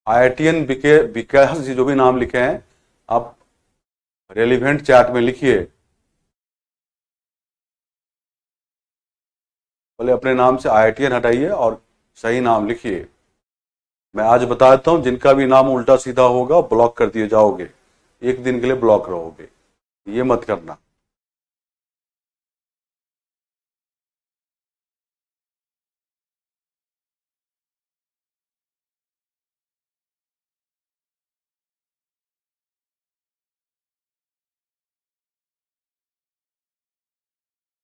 IITian विकास जी जो भी नाम लिखे हैं आप रेलिवेंट चैट में लिखिए, बोले अपने नाम से IITian हटाइए और सही नाम लिखिए। मैं आज बता देता हूं, जिनका भी नाम उल्टा सीधा होगा ब्लॉक कर दिए जाओगे, एक दिन के लिए ब्लॉक रहोगे, ये मत करना।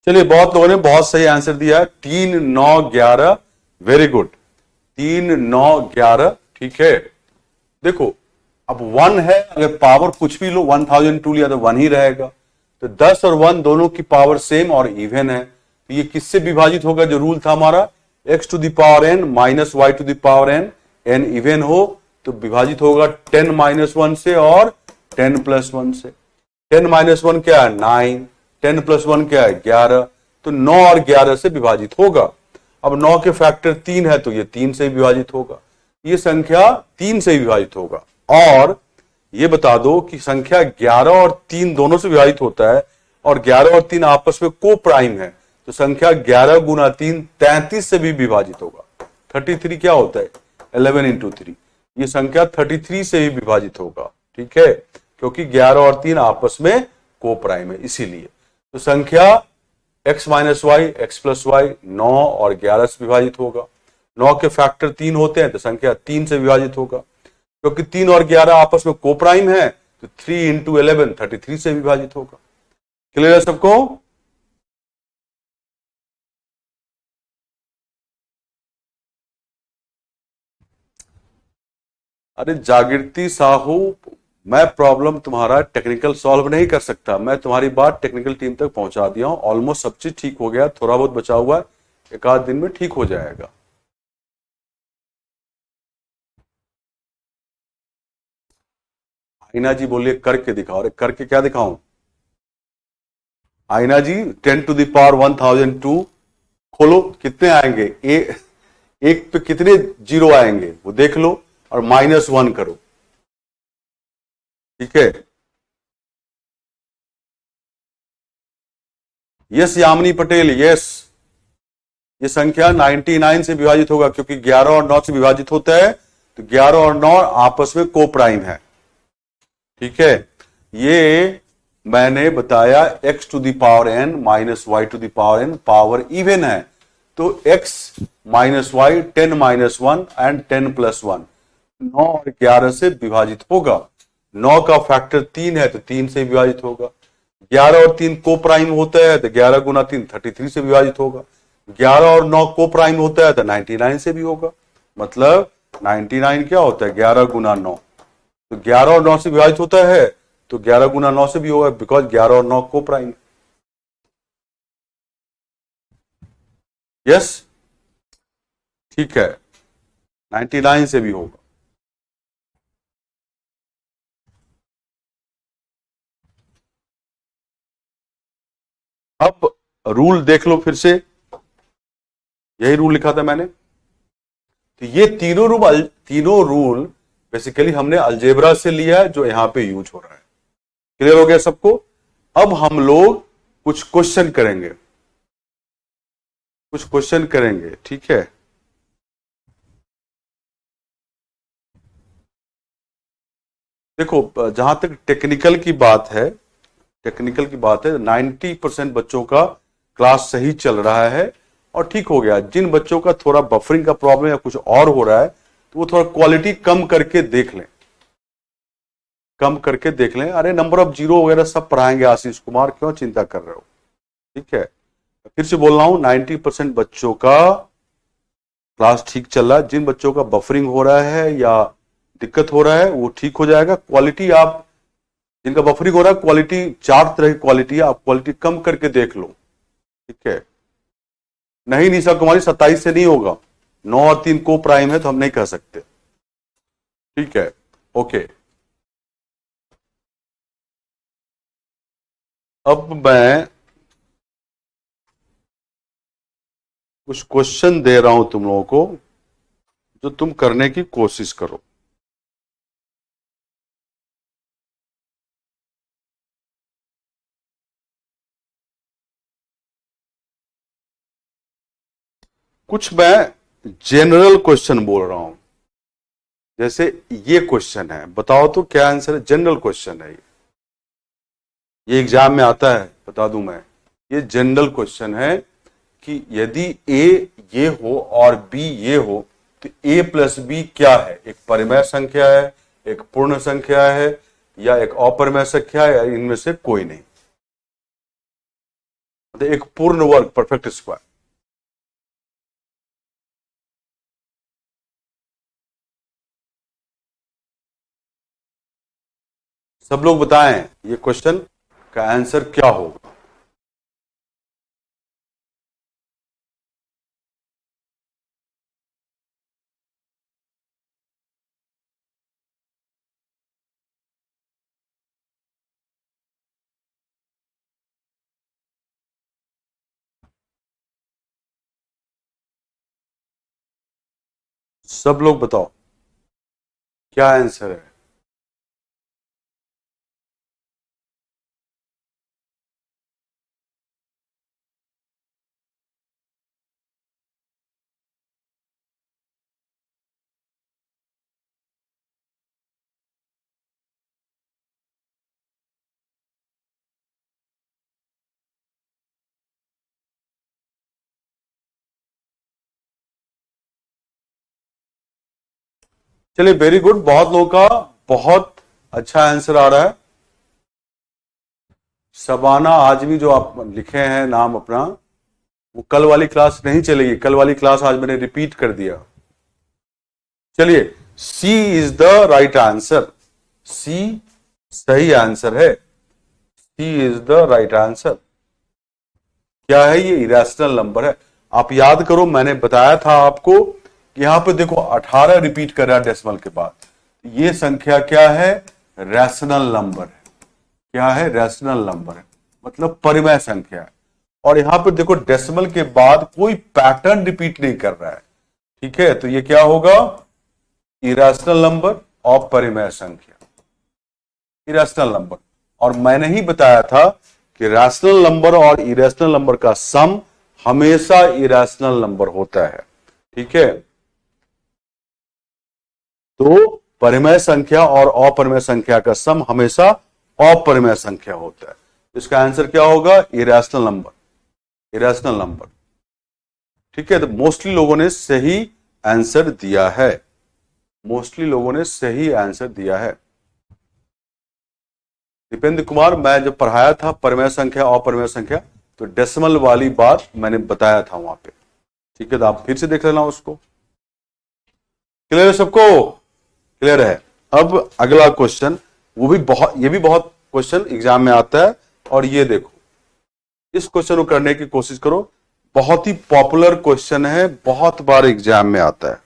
चलिए, बहुत लोगों ने बहुत सही आंसर दिया है, 3 9 11, वेरी गुड, 3 9 11, ठीक है। देखो अब 1 है, अगर पावर कुछ भी लो 1002 लिया तो 1 ही रहेगा, तो 10 और 1 दोनों की पावर सेम और इवन है, तो ये किससे विभाजित होगा? जो रूल था हमारा, x to the power n minus Y to the power n, n even हो तो विभाजित होगा 10 माइनस 1 से और 10 प्लस 1 से। 10 माइनस 1 क्या है? 9, 10 प्लस 1 क्या है? 11, तो 9 और 11 से विभाजित होगा। अब 9 के फैक्टर 3 है तो ये 3 से विभाजित होगा, ये संख्या 3 से विभाजित होगा। और ये बता दो कि संख्या 11 और 3 दोनों से विभाजित होता है, और 11 और 3 आपस में को प्राइम है, तो संख्या 11 गुना 3 33 से भी विभाजित होगा। 33 क्या होता है? 11 इंटू 3, ये संख्या 33 से ही विभाजित होगा, ठीक है, क्योंकि 11 और 3 आपस में को प्राइम है, इसीलिए। तो संख्या x minus y x plus y 9 और 11 से विभाजित होगा। 9 के फैक्टर 3 होते हैं तो संख्या 3 से विभाजित होगा, क्योंकि 3 और 11 आपस में को प्राइम है, तो 3 इंटू 11 33 से विभाजित होगा। क्लियर है सबको? अरे जागृति साहू, मैं प्रॉब्लम तुम्हारा टेक्निकल सॉल्व नहीं कर सकता, मैं तुम्हारी बात टेक्निकल टीम तक पहुंचा दिया हूं, ऑलमोस्ट सब चीज ठीक हो गया, थोड़ा बहुत बचा हुआ है, एक आध दिन में ठीक हो जाएगा। आईना जी बोलिए करके दिखाओ। अरे करके क्या दिखाऊं आईना जी? 10 टू द पावर 1002 खोलो, कितने आएंगे? एक पे कितने जीरो आएंगे वो देख लो, और -1 करो, ठीक है। यस यामिनी पटेल, यस, ये संख्या 99 से विभाजित होगा, क्योंकि 11 और 9 से विभाजित होता है, तो 11 और 9 आपस में को प्राइम है, ठीक है। ये मैंने बताया x to the power n minus Y to the power n power even है, तो x minus y 10 minus 1 and 10 plus 1 9 और 11 से विभाजित होगा। 9 का फैक्टर 3 है तो 3 से विभाजित होगा। 11 और 3 को प्राइम होता है तो 11 गुना 3 33 से विभाजित होगा। 11 और 9 को प्राइम होता है तो 99 से भी होगा। मतलब 99 क्या होता है? 11 गुना 9, तो 11 और 9 से विभाजित होता है, तो 11 गुना 9 से भी होगा, बिकॉज 11 और 9 को प्राइम। यस, ठीक है, 99 से भी होगा। अब रूल देख लो फिर से, यही रूल लिखा था मैंने। तो ये तीनों रूल बेसिकली हमने अलजेब्रा से लिया है, जो यहां पे यूज हो रहा है। क्लियर हो गया सबको? अब हम लोग कुछ क्वेश्चन करेंगे, ठीक है। देखो, जहां तक टेक्निकल की बात है, 90% बच्चों का क्लास सही चल रहा है और ठीक हो गया। जिन बच्चों का थोड़ा बफरिंग का प्रॉब्लम या कुछ और हो रहा है, तो वो थोड़ा क्वालिटी कम करके देख लें। अरे नंबर ऑफ जीरो वगैरह सब पढ़ाएंगे आशीष कुमार, क्यों चिंता कर रहे हो? ठीक है, फिर से बोल रहा हूं, 90% बच्चों का क्लास ठीक चल रहा है। जिन बच्चों का बफरिंग हो रहा है या दिक्कत हो रहा है, वो ठीक हो जाएगा। क्वालिटी आप, जिनका बफरिंग हो रहा है, क्वालिटी 4 तरह की क्वालिटी है, आप क्वालिटी कम करके देख लो, ठीक है। नहीं निशा कुमारी, 27 से नहीं होगा, 9 और 3 को प्राइम है, तो हम नहीं कह सकते, ठीक है। ओके, अब मैं कुछ क्वेश्चन दे रहा हूं तुम लोगों को, जो तुम करने की कोशिश करो। कुछ मैं जनरल क्वेश्चन बोल रहा हूं, जैसे ये क्वेश्चन है, बताओ तो क्या आंसर है। जनरल क्वेश्चन है ये एग्जाम में आता है, बता दूं मैं। ये जनरल क्वेश्चन है कि यदि ए ये हो और बी ये हो, तो ए प्लस बी क्या है? एक परिमेय संख्या है, एक पूर्ण संख्या है, या एक अपरिमेय संख्या है, या इनमें से कोई नहीं। मतलब एक पूर्ण वर्ग, परफेक्ट स्क्वायर। सब लोग बताएं ये क्वेश्चन का आंसर क्या होगा। सब लोग बताओ क्या आंसर है। चलिए, वेरी गुड, बहुत लोगों का बहुत अच्छा आंसर आ रहा है। शबाना आजमी, जो आप लिखे हैं नाम अपना, वो कल वाली क्लास नहीं चलेगी। कल वाली क्लास आज मैंने रिपीट कर दिया। चलिए, सी इज द राइट आंसर। सी सही आंसर है। सी इज द राइट आंसर। क्या है ये? इरेशनल नंबर है। आप याद करो, मैंने बताया था आपको कि यहां पे देखो 18 रिपीट कर रहा है डेसिमल के बाद। ये संख्या क्या है? रैशनल नंबर है। क्या है? रैशनल नंबर है, मतलब परिमेय संख्या है। और यहां पे देखो डेसिमल के बाद कोई पैटर्न रिपीट नहीं कर रहा है, ठीक है। तो ये क्या होगा? इरेशनल नंबर और परिमेय संख्या। इरेशनल नंबर, और मैंने ही बताया था कि रैशनल नंबर और इरेशनल नंबर का सम हमेशा इरेशनल नंबर होता है, ठीक है। तो परिमेय संख्या और अपरिमेय संख्या का सम हमेशा अपरिमेय संख्या होता है। इसका आंसर क्या होगा? Irrational number. इरेशनल नंबर, ठीक है। तो मोस्टली लोगों ने सही आंसर दिया है। मोस्टली लोगों ने सही आंसर दिया है। दीपेंद्र कुमार, मैं जब पढ़ाया था परिमेय संख्या अपरिमेय संख्या, तो डेसिमल वाली बात मैंने बताया था वहां पे, ठीक है। तो आप फिर से देख लेना उसको। क्लियर है सबको? क्लियर है। अब अगला क्वेश्चन, ये भी बहुत क्वेश्चन एग्जाम में आता है, और ये देखो, इस क्वेश्चन को करने की कोशिश करो। बहुत ही पॉपुलर क्वेश्चन है, बहुत बार एग्जाम में आता है।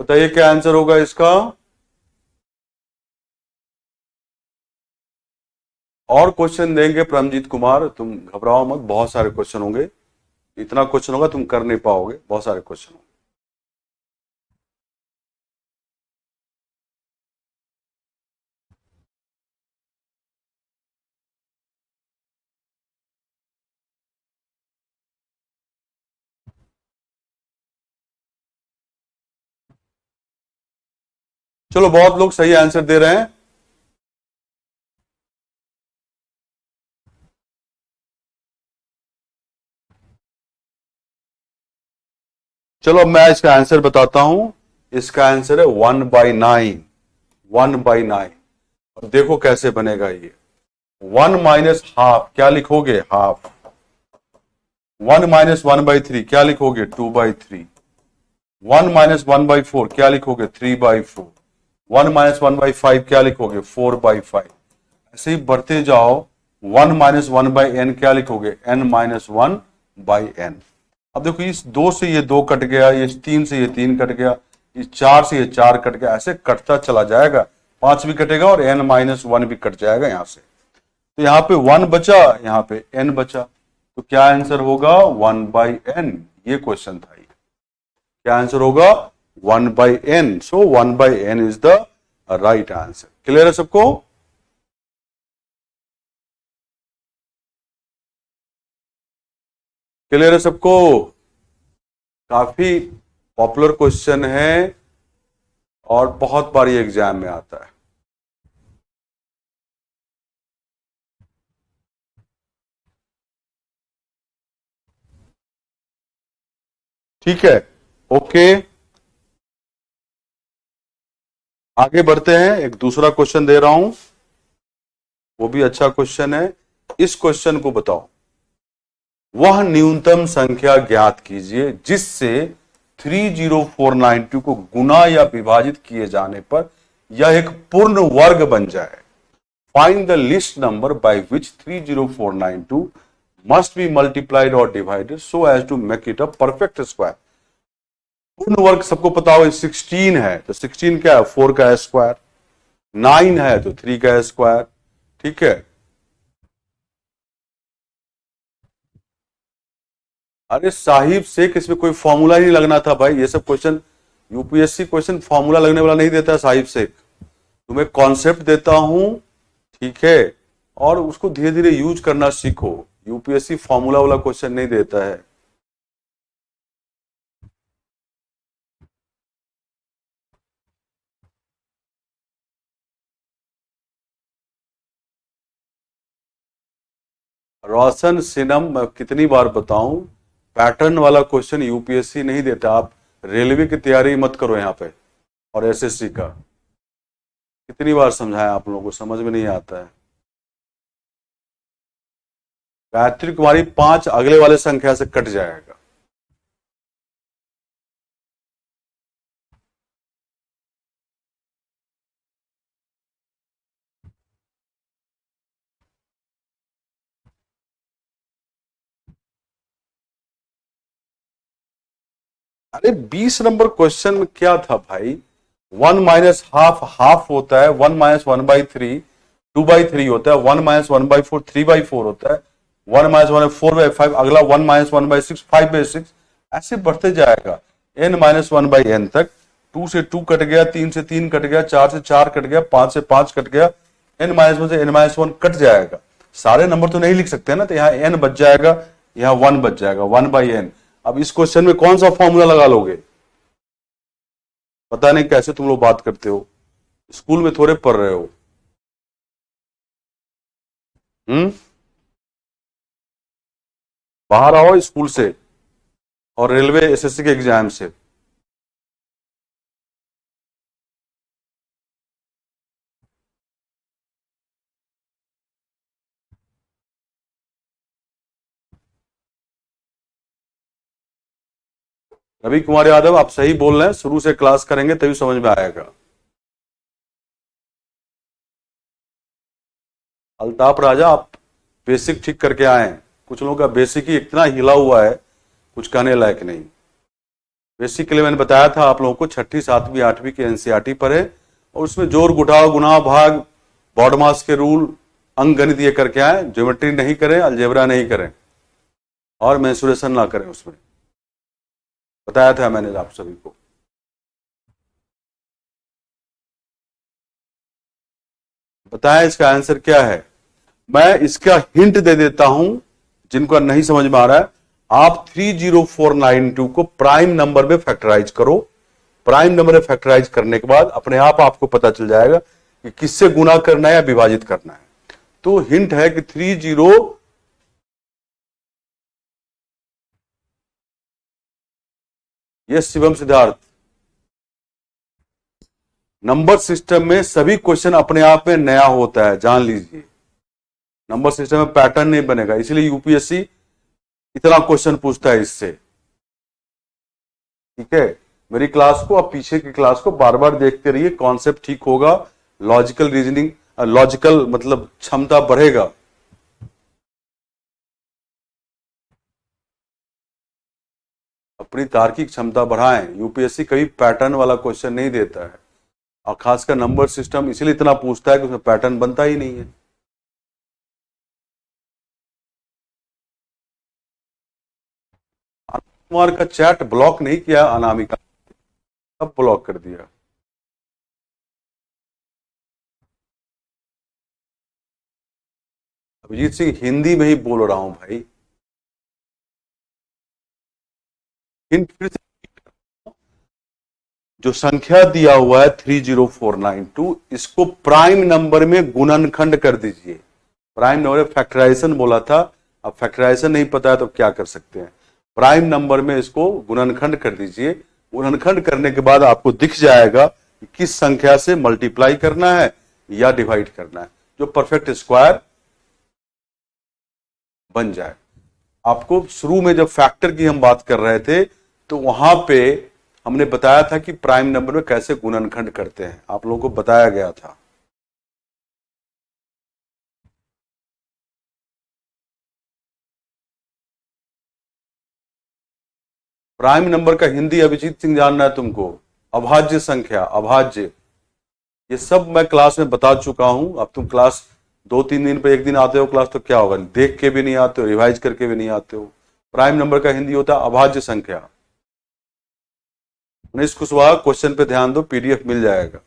बताइए क्या आंसर होगा इसका। और क्वेश्चन देंगे परमजीत कुमार, तुम घबराओ मत, बहुत सारे क्वेश्चन होंगे। इतना क्वेश्चन होगा तुम कर नहीं पाओगे, बहुत सारे क्वेश्चन होंगे। चलो, बहुत लोग सही आंसर दे रहे हैं। चलो अब मैं इसका आंसर बताता हूं। इसका आंसर है 1/9। 1/9। और देखो कैसे बनेगा ये। 1 माइनस हाफ क्या लिखोगे? हाफ। 1 माइनस 1/3 क्या लिखोगे? 2/3। 1 माइनस 1/4 क्या लिखोगे? 3/4। 1 माइनस 1/5 क्या लिखोगे? 4/5। ऐसे ही बढ़ते जाओ। 1 माइनस 1/n क्या लिखोगे? n minus 1/n। अब देखो, इस 2 से ये 2 कट गया, इस 3 से ये 3 कट गया, इस 4 से ये 4 कट गया, ऐसे कटता चला जाएगा। 5 भी कटेगा और n माइनस 1 भी कट जाएगा यहां से। तो यहां पे 1 बचा, यहां पे n बचा, तो क्या आंसर होगा? 1/n। ये क्वेश्चन था। ये क्या आंसर होगा? 1/n। So 1/n is the right answer. Clear है सबको? क्लियर है सबको? काफी पॉपुलर क्वेश्चन है और बहुत बार ये एग्जाम में आता है। ठीक है, ओके। आगे बढ़ते हैं, एक दूसरा क्वेश्चन दे रहा हूं, वो भी अच्छा क्वेश्चन है। इस क्वेश्चन को बताओ। वह न्यूनतम संख्या ज्ञात कीजिए जिससे 30492 को गुना या विभाजित किए जाने पर यह एक पूर्ण वर्ग बन जाए। Find the least number by which 30492 must be multiplied or divided so as to make it a perfect square. पूर्ण वर्ग सबको पता हो 16 है, तो 16 क्या है? 4 का स्क्वायर। 9 है तो 3 का स्क्वायर। ठीक है। अरे साहिब शेख, इसमें कोई फॉर्मूला ही नहीं लगना था भाई। ये सब क्वेश्चन यूपीएससी क्वेश्चन फॉर्मूला लगने वाला नहीं देता है साहिब शेख। तुम्हें कॉन्सेप्ट देता हूं, ठीक है, और उसको धीरे धीरे यूज करना सीखो। यूपीएससी फॉर्मूला वाला क्वेश्चन नहीं देता है। रोशन सिनम, मैं कितनी बार बताऊं, पैटर्न वाला क्वेश्चन यूपीएससी नहीं देता। आप रेलवे की तैयारी मत करो यहां पे, और एसएससी का। कितनी बार समझाया आप लोगों को, समझ में नहीं आता है। गायत्री कुमारी 5 अगले वाले संख्या से कट जाएगा। अरे 20 नंबर क्वेश्चन में क्या था भाई? 1 माइनस हाफ हाफ होता है। 1 माइनस 1/3 2/3 होता है, 1 - 1/4 3/4 होता है, 1 - 1 4/5, अगला 1 - 1/6 5/6, ऐसे बढ़ते जाएगा n-1/n तक। 2 से 2 कट गया, 3 से 3 कट गया, 4 से 4 कट गया, 5 से 5 कट गया, n-1 से n-1 कट जाएगा। सारे नंबर तो नहीं लिख सकते ना, तो यहाँ n बच जाएगा, यहाँ 1 बच जाएगा, 1/n। अब इस क्वेश्चन में कौन सा फॉर्मूला लगा लोगे? पता नहीं कैसे तुम लोग बात करते हो, स्कूल में थोड़े पढ़ रहे हो। बाहर आओ स्कूल से और रेलवे एसएससी के एग्जाम से। रवि कुमार यादव, आप सही बोल रहे हैं, शुरू से क्लास करेंगे तभी समझ में आएगा। अल्ताफ राजा, आप बेसिक ठीक करके आए। कुछ लोगों का बेसिक ही इतना हिला हुआ है, कुछ कहने लायक नहीं। बेसिक के लिए मैंने बताया था आप लोगों को, 6ठी 7वीं 8वीं की एनसीईआरटी पर है, और उसमें जोड़ घटाव गुणा भाग बॉडमास के रूल अंक गणित ये करके आए। ज्योमेट्री नहीं करें, अलजेब्रा नहीं करें, और मेंसुरेशन ना करें। उसमें बताया था मैंने आप सभी को। बताया इसका आंसर क्या है। मैं इसका हिंट दे देता हूं जिनको नहीं समझ में आ रहा है। आप 30492 को प्राइम नंबर में फैक्टराइज करो। प्राइम नंबर में फैक्टराइज करने के बाद अपने आप आपको पता चल जाएगा कि किससे गुना करना है या विभाजित करना है। तो हिंट है कि 30, ये शिवम सिद्धार्थ, नंबर सिस्टम में सभी क्वेश्चन अपने आप में नया होता है, जान लीजिए। नंबर सिस्टम में पैटर्न नहीं बनेगा, इसलिए यूपीएससी इतना क्वेश्चन पूछता है इससे। ठीक है, मेरी क्लास को, आप पीछे की क्लास को बार बार देखते रहिए, कॉन्सेप्ट ठीक होगा, लॉजिकल रीजनिंग, लॉजिकल मतलब क्षमता बढ़ेगा। अपनी तार्किक क्षमता बढ़ाएं। यूपीएससी कभी पैटर्न वाला क्वेश्चन नहीं देता है, और खासकर नंबर सिस्टम इसलिए इतना पूछता है कि उसमें पैटर्न बनता ही नहीं है। कुमार का चैट ब्लॉक नहीं किया अनामिका, सब ब्लॉक कर दिया। अभिजीत सिंह, हिंदी में ही बोल रहा हूं भाई। हिंट फिर से, जो संख्या दिया हुआ है 30492, इसको प्राइम नंबर में गुणनखंड कर दीजिए। प्राइम नंबर फैक्टराइजेशन बोला था, अब फैक्टराइजेशन नहीं पता है तो क्या कर सकते हैं। प्राइम नंबर में इसको गुणनखंड कर दीजिए। गुणनखंड करने के बाद आपको दिख जाएगा कि किस संख्या से मल्टीप्लाई करना है या डिवाइड करना है, जो परफेक्ट स्क्वायर बन जाए। आपको शुरू में जब फैक्टर की हम बात कर रहे थे तो वहां पे हमने बताया था कि प्राइम नंबर में कैसे गुणनखंड करते हैं, आप लोगों को बताया गया था। प्राइम नंबर का हिंदी अभिजीत सिंह जानना है तुमको? अभाज्य संख्या, अभाज्य, ये सब मैं क्लास में बता चुका हूं। अब तुम क्लास 2-3 दिन पे एक दिन आते हो क्लास, तो क्या होगा, देख के भी नहीं आते हो, रिवाइज करके भी नहीं आते हो। प्राइम नंबर का हिंदी होता है अभाज्य संख्या। मनीष कुशवाहा, क्वेश्चन पे ध्यान दो, पीडीएफ मिल जाएगा।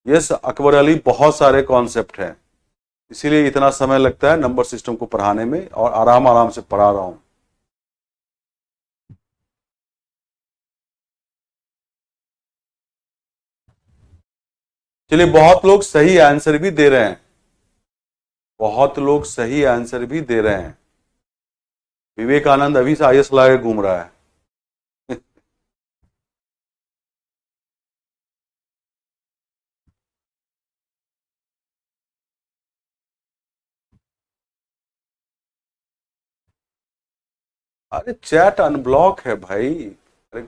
यस अकबर अली, बहुत सारे कॉन्सेप्ट हैं, इसीलिए इतना समय लगता है नंबर सिस्टम को पढ़ाने में, और आराम आराम से पढ़ा रहा हूं। चलिए, बहुत लोग सही आंसर भी दे रहे हैं, बहुत लोग सही आंसर भी दे रहे हैं। विवेकानंद अभी से आईएएस ला के घूम रहा है। अरे चैट अनब्लॉक है भाई, अरे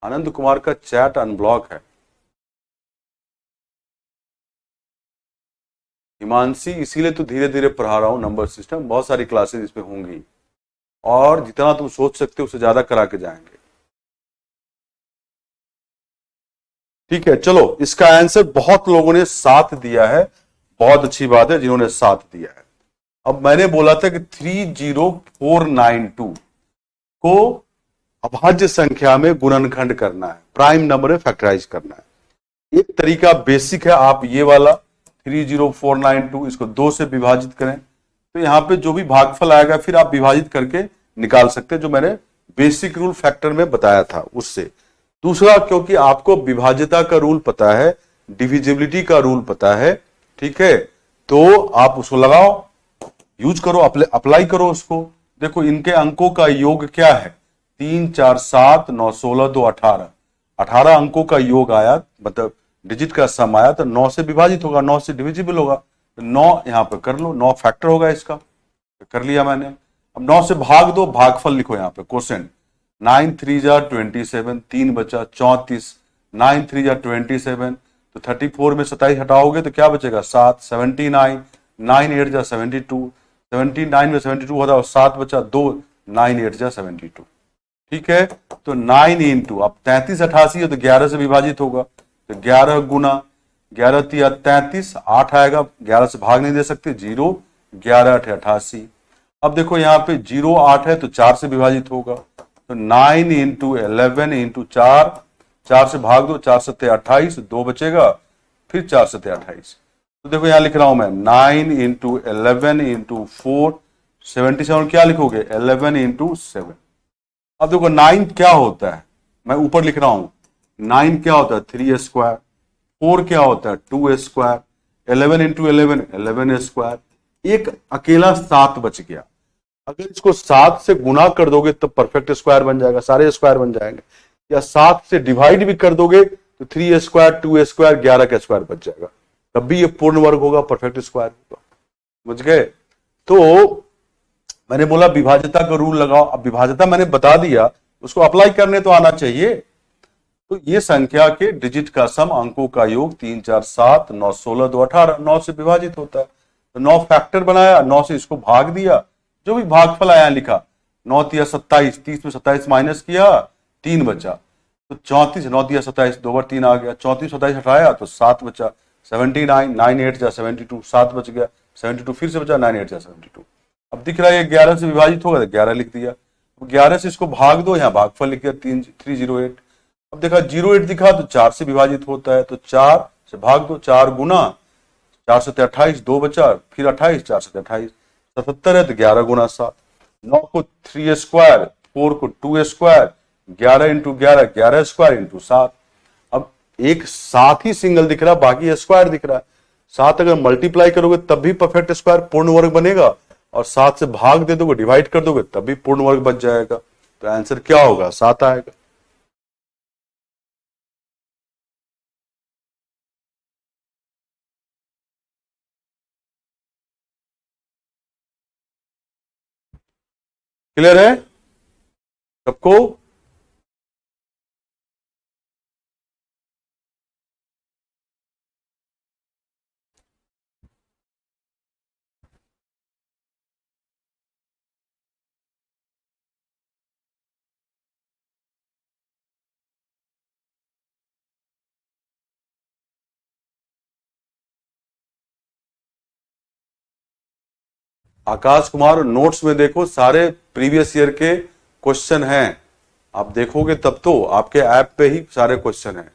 आनंद कुमार का चैट अनब्लॉक है। हिमांशी, इसीलिए तो धीरे धीरे पढ़ा रहा हूं नंबर सिस्टम, बहुत सारी क्लासेस इसमें होंगी, और जितना तुम सोच सकते हो उससे ज्यादा करा के जाएंगे। ठीक है, चलो इसका आंसर बहुत लोगों ने 7 दिया है, बहुत अच्छी बात है जिन्होंने 7 दिया है। अब मैंने बोला था कि 30492 को अभाज्य संख्या में गुणनखंड करना है, प्राइम नंबर में फैक्टराइज करना है। एक तरीका बेसिक है, आप ये वाला 30492 इसको 2 से विभाजित करें तो यहां पे जो भी भागफल आएगा फिर आप विभाजित करके निकाल सकते हैं, जो मैंने बेसिक रूल फैक्टर में बताया था उससे। दूसरा, क्योंकि आपको विभाज्यता का रूल पता है, डिविजिबिलिटी का रूल पता है, ठीक है, तो आप उसको लगाओ, यूज करो, अप्लाई करो उसको। देखो इनके अंकों का योग क्या है, 3 4 7 9 16 2 18, 18 अंकों का योग आया, मतलब डिजिट का सम आया, तो 9 से विभाजित होगा, 9 से डिविजिबल होगा, तो 9 यहां पर कर लो, 9 फैक्टर होगा इसका, तो कर लिया मैंने। अब 9 से भाग दो, भागफल लिखो यहाँ पे, क्वेश्चन 9 3 जा 27, 3 बचा 34, 9 3 जा 27, तो 34 में 27 हटाओगे तो क्या बचेगा 7, 79, 9 8 जा 72, 79 में 72 होता है, 7 बचा 2, 9 8 जा 72, ठीक है। तो 9 इंटू, अब 33 88 है तो 11 से विभाजित होगा, तो 11 गुना 11 तिया 33, 8 आएगा, 11 से भाग नहीं दे सकते, 0, 11 8 88। अब देखो यहाँ पे 0 8 है तो 4 से विभाजित होगा, तो 9 इंटू 11 इंटू 4, 4 से भाग दो, 4 सत्ते 28, 2 बचेगा, फिर 4 सत्ते 28। तो देखो यहां लिख रहा हूं मैं 9 इंटू 11 इंटू 4, 77, क्या लिखोगे 11 इंटू 7। अब देखो 9 क्या होता है, मैं ऊपर लिख रहा हूं, 9 क्या होता है 3 स्क्वायर, 4 क्या होता है 2 स्क्वायर, 11 इंटू 11 11 स्क्वायर, एक अकेला 7 बच गया। अगर इसको 7 से गुना कर दोगे तो परफेक्ट स्क्वायर बन जाएगा, सारे स्क्वायर बन जाएंगे, या 7 से डिवाइड भी कर दोगे तो 3 स्क्वायर 2 स्क्वायर 11 का स्क्वायर बच जाएगा, तब भी ये पूर्ण वर्ग होगा, परफेक्ट स्क्वायर होगा। समझ गए? तो मैंने बोला विभाज्यता का रूल लगाओ, अब विभाज्यता मैंने बता दिया, उसको अप्लाई करने तो आना चाहिए। तो ये संख्या के डिजिट का सम, अंकों का योग 3 4 7 9 16 2 18, 9 से विभाजित होता है, तो 9 फैक्टर बनाया, 9 से इसको भाग दिया, जो भी भागफल आया लिखा, 9 तिया 27, 30 में 27 माइनस किया, 3 बचा, तो 34, 9 तिया 27, 2 बार 3 आ गया, 34 27 हटाया तो 7 बचा, 79, 9 8 जा 72, 7 बच गया, 72 फिर से बचा, 9 8 जा 72। अब दिख रहा है 11 से विभाजित होगा तो 11 लिख दिया, 11 से इसको भाग दो, यहाँ भागफल लिख दिया 308। अब देखा 08 दिखा तो 4 से विभाजित होता है, तो 4 से भाग दो, 4 गुना 4 से 28, 2 बचा, फिर 28, 4 से 28, 77 है तो 11 गुना 7, 9 को 3 स्क्वायर, 4 को 2 स्क्वायर, 11 इंटू 11 11 स्क्वायर इंटू 7। अब एक 7 ही सिंगल दिख रहा, बाकी स्क्वायर दिख रहा है, 7 अगर मल्टीप्लाई करोगे तब भी परफेक्ट स्क्वायर पूर्ण वर्ग बनेगा, और 7 से भाग दे दोगे, डिवाइड कर दोगे तब भी पूर्ण वर्ग बच जाएगा। तो आंसर क्या होगा 7 आएगा। क्लियर है सबको? आकाश कुमार, नोट्स में देखो सारे प्रीवियस ईयर के क्वेश्चन हैं, आप देखोगे तब तो, आपके ऐप पे ही सारे क्वेश्चन हैं।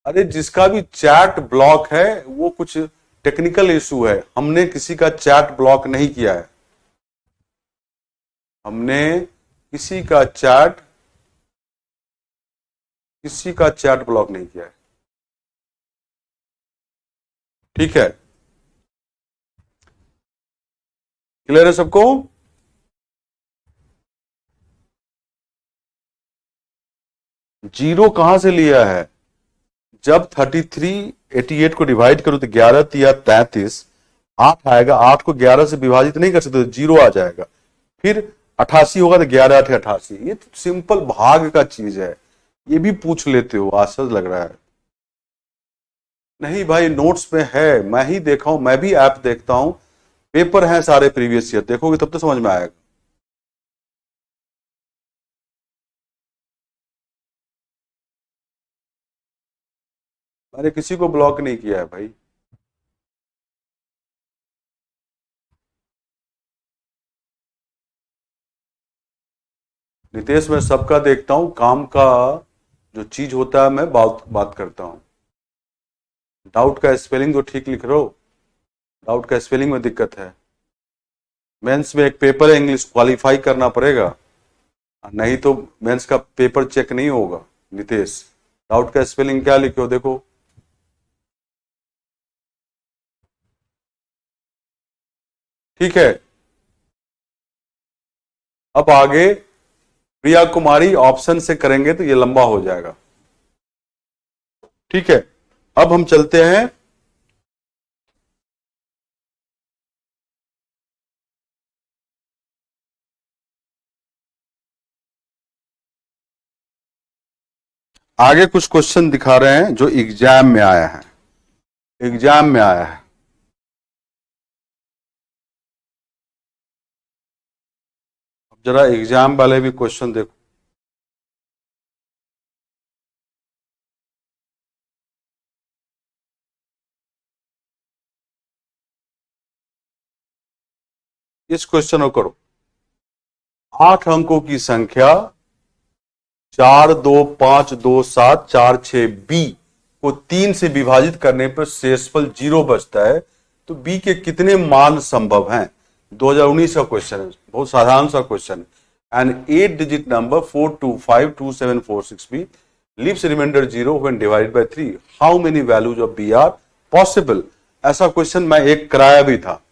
अरे जिसका भी चैट ब्लॉक है वो कुछ टेक्निकल इशू है, हमने किसी का चैट ब्लॉक नहीं किया है, हमने किसी का चैट ब्लॉक नहीं किया है, ठीक है? क्लियर है सबको? जीरो कहां से लिया है, जब 33 88 को डिवाइड करो तो 11 तिया 33, 8 आएगा, 8 को 11 से विभाजित नहीं कर सकते तो 0 आ जाएगा, फिर 88 होगा तो 11 8 88। ये तो सिंपल भाग का चीज है, ये भी पूछ लेते हो, आश्चर्य लग रहा है। नहीं भाई नोट्स में है, मैं ही देखा हूं, मैं भी ऐप देखता हूं, पेपर हैं सारे प्रीवियस ईयर, देखोगे तब तो समझ में आएगा। अरे किसी को ब्लॉक नहीं किया है भाई। नितेश, मैं सबका देखता हूं, काम का जो चीज होता है मैं बात करता हूं। डाउट का स्पेलिंग तो ठीक लिख रहे हो, डाउट का स्पेलिंग में दिक्कत है। मेंस में एक पेपर है, इंग्लिश क्वालिफाई करना पड़ेगा, नहीं तो मेंस का पेपर चेक नहीं होगा। नितेश, डाउट का स्पेलिंग क्या लिखे हो देखो। ठीक है, अब आगे प्रिया कुमारी ऑप्शन से करेंगे तो ये लंबा हो जाएगा। ठीक है, अब हम चलते हैं आगे। कुछ क्वेश्चन दिखा रहे हैं जो एग्जाम में आया है, एग्जाम में आया है। अब जरा एग्जाम वाले भी क्वेश्चन देखो। इस क्वेश्चन को करो। 8 अंकों की संख्या 42527446 बी को 3 से विभाजित करने पर शेषफल 0 बचता है, तो बी के कितने मान संभव हैं? 2019 का क्वेश्चन है, बहुत साधारण सा क्वेश्चन है। An 8 digit number 4252746b leaves remainder 0 when divided by 3, how many values of b are possible? ऐसा क्वेश्चन मैं एक कराया भी था।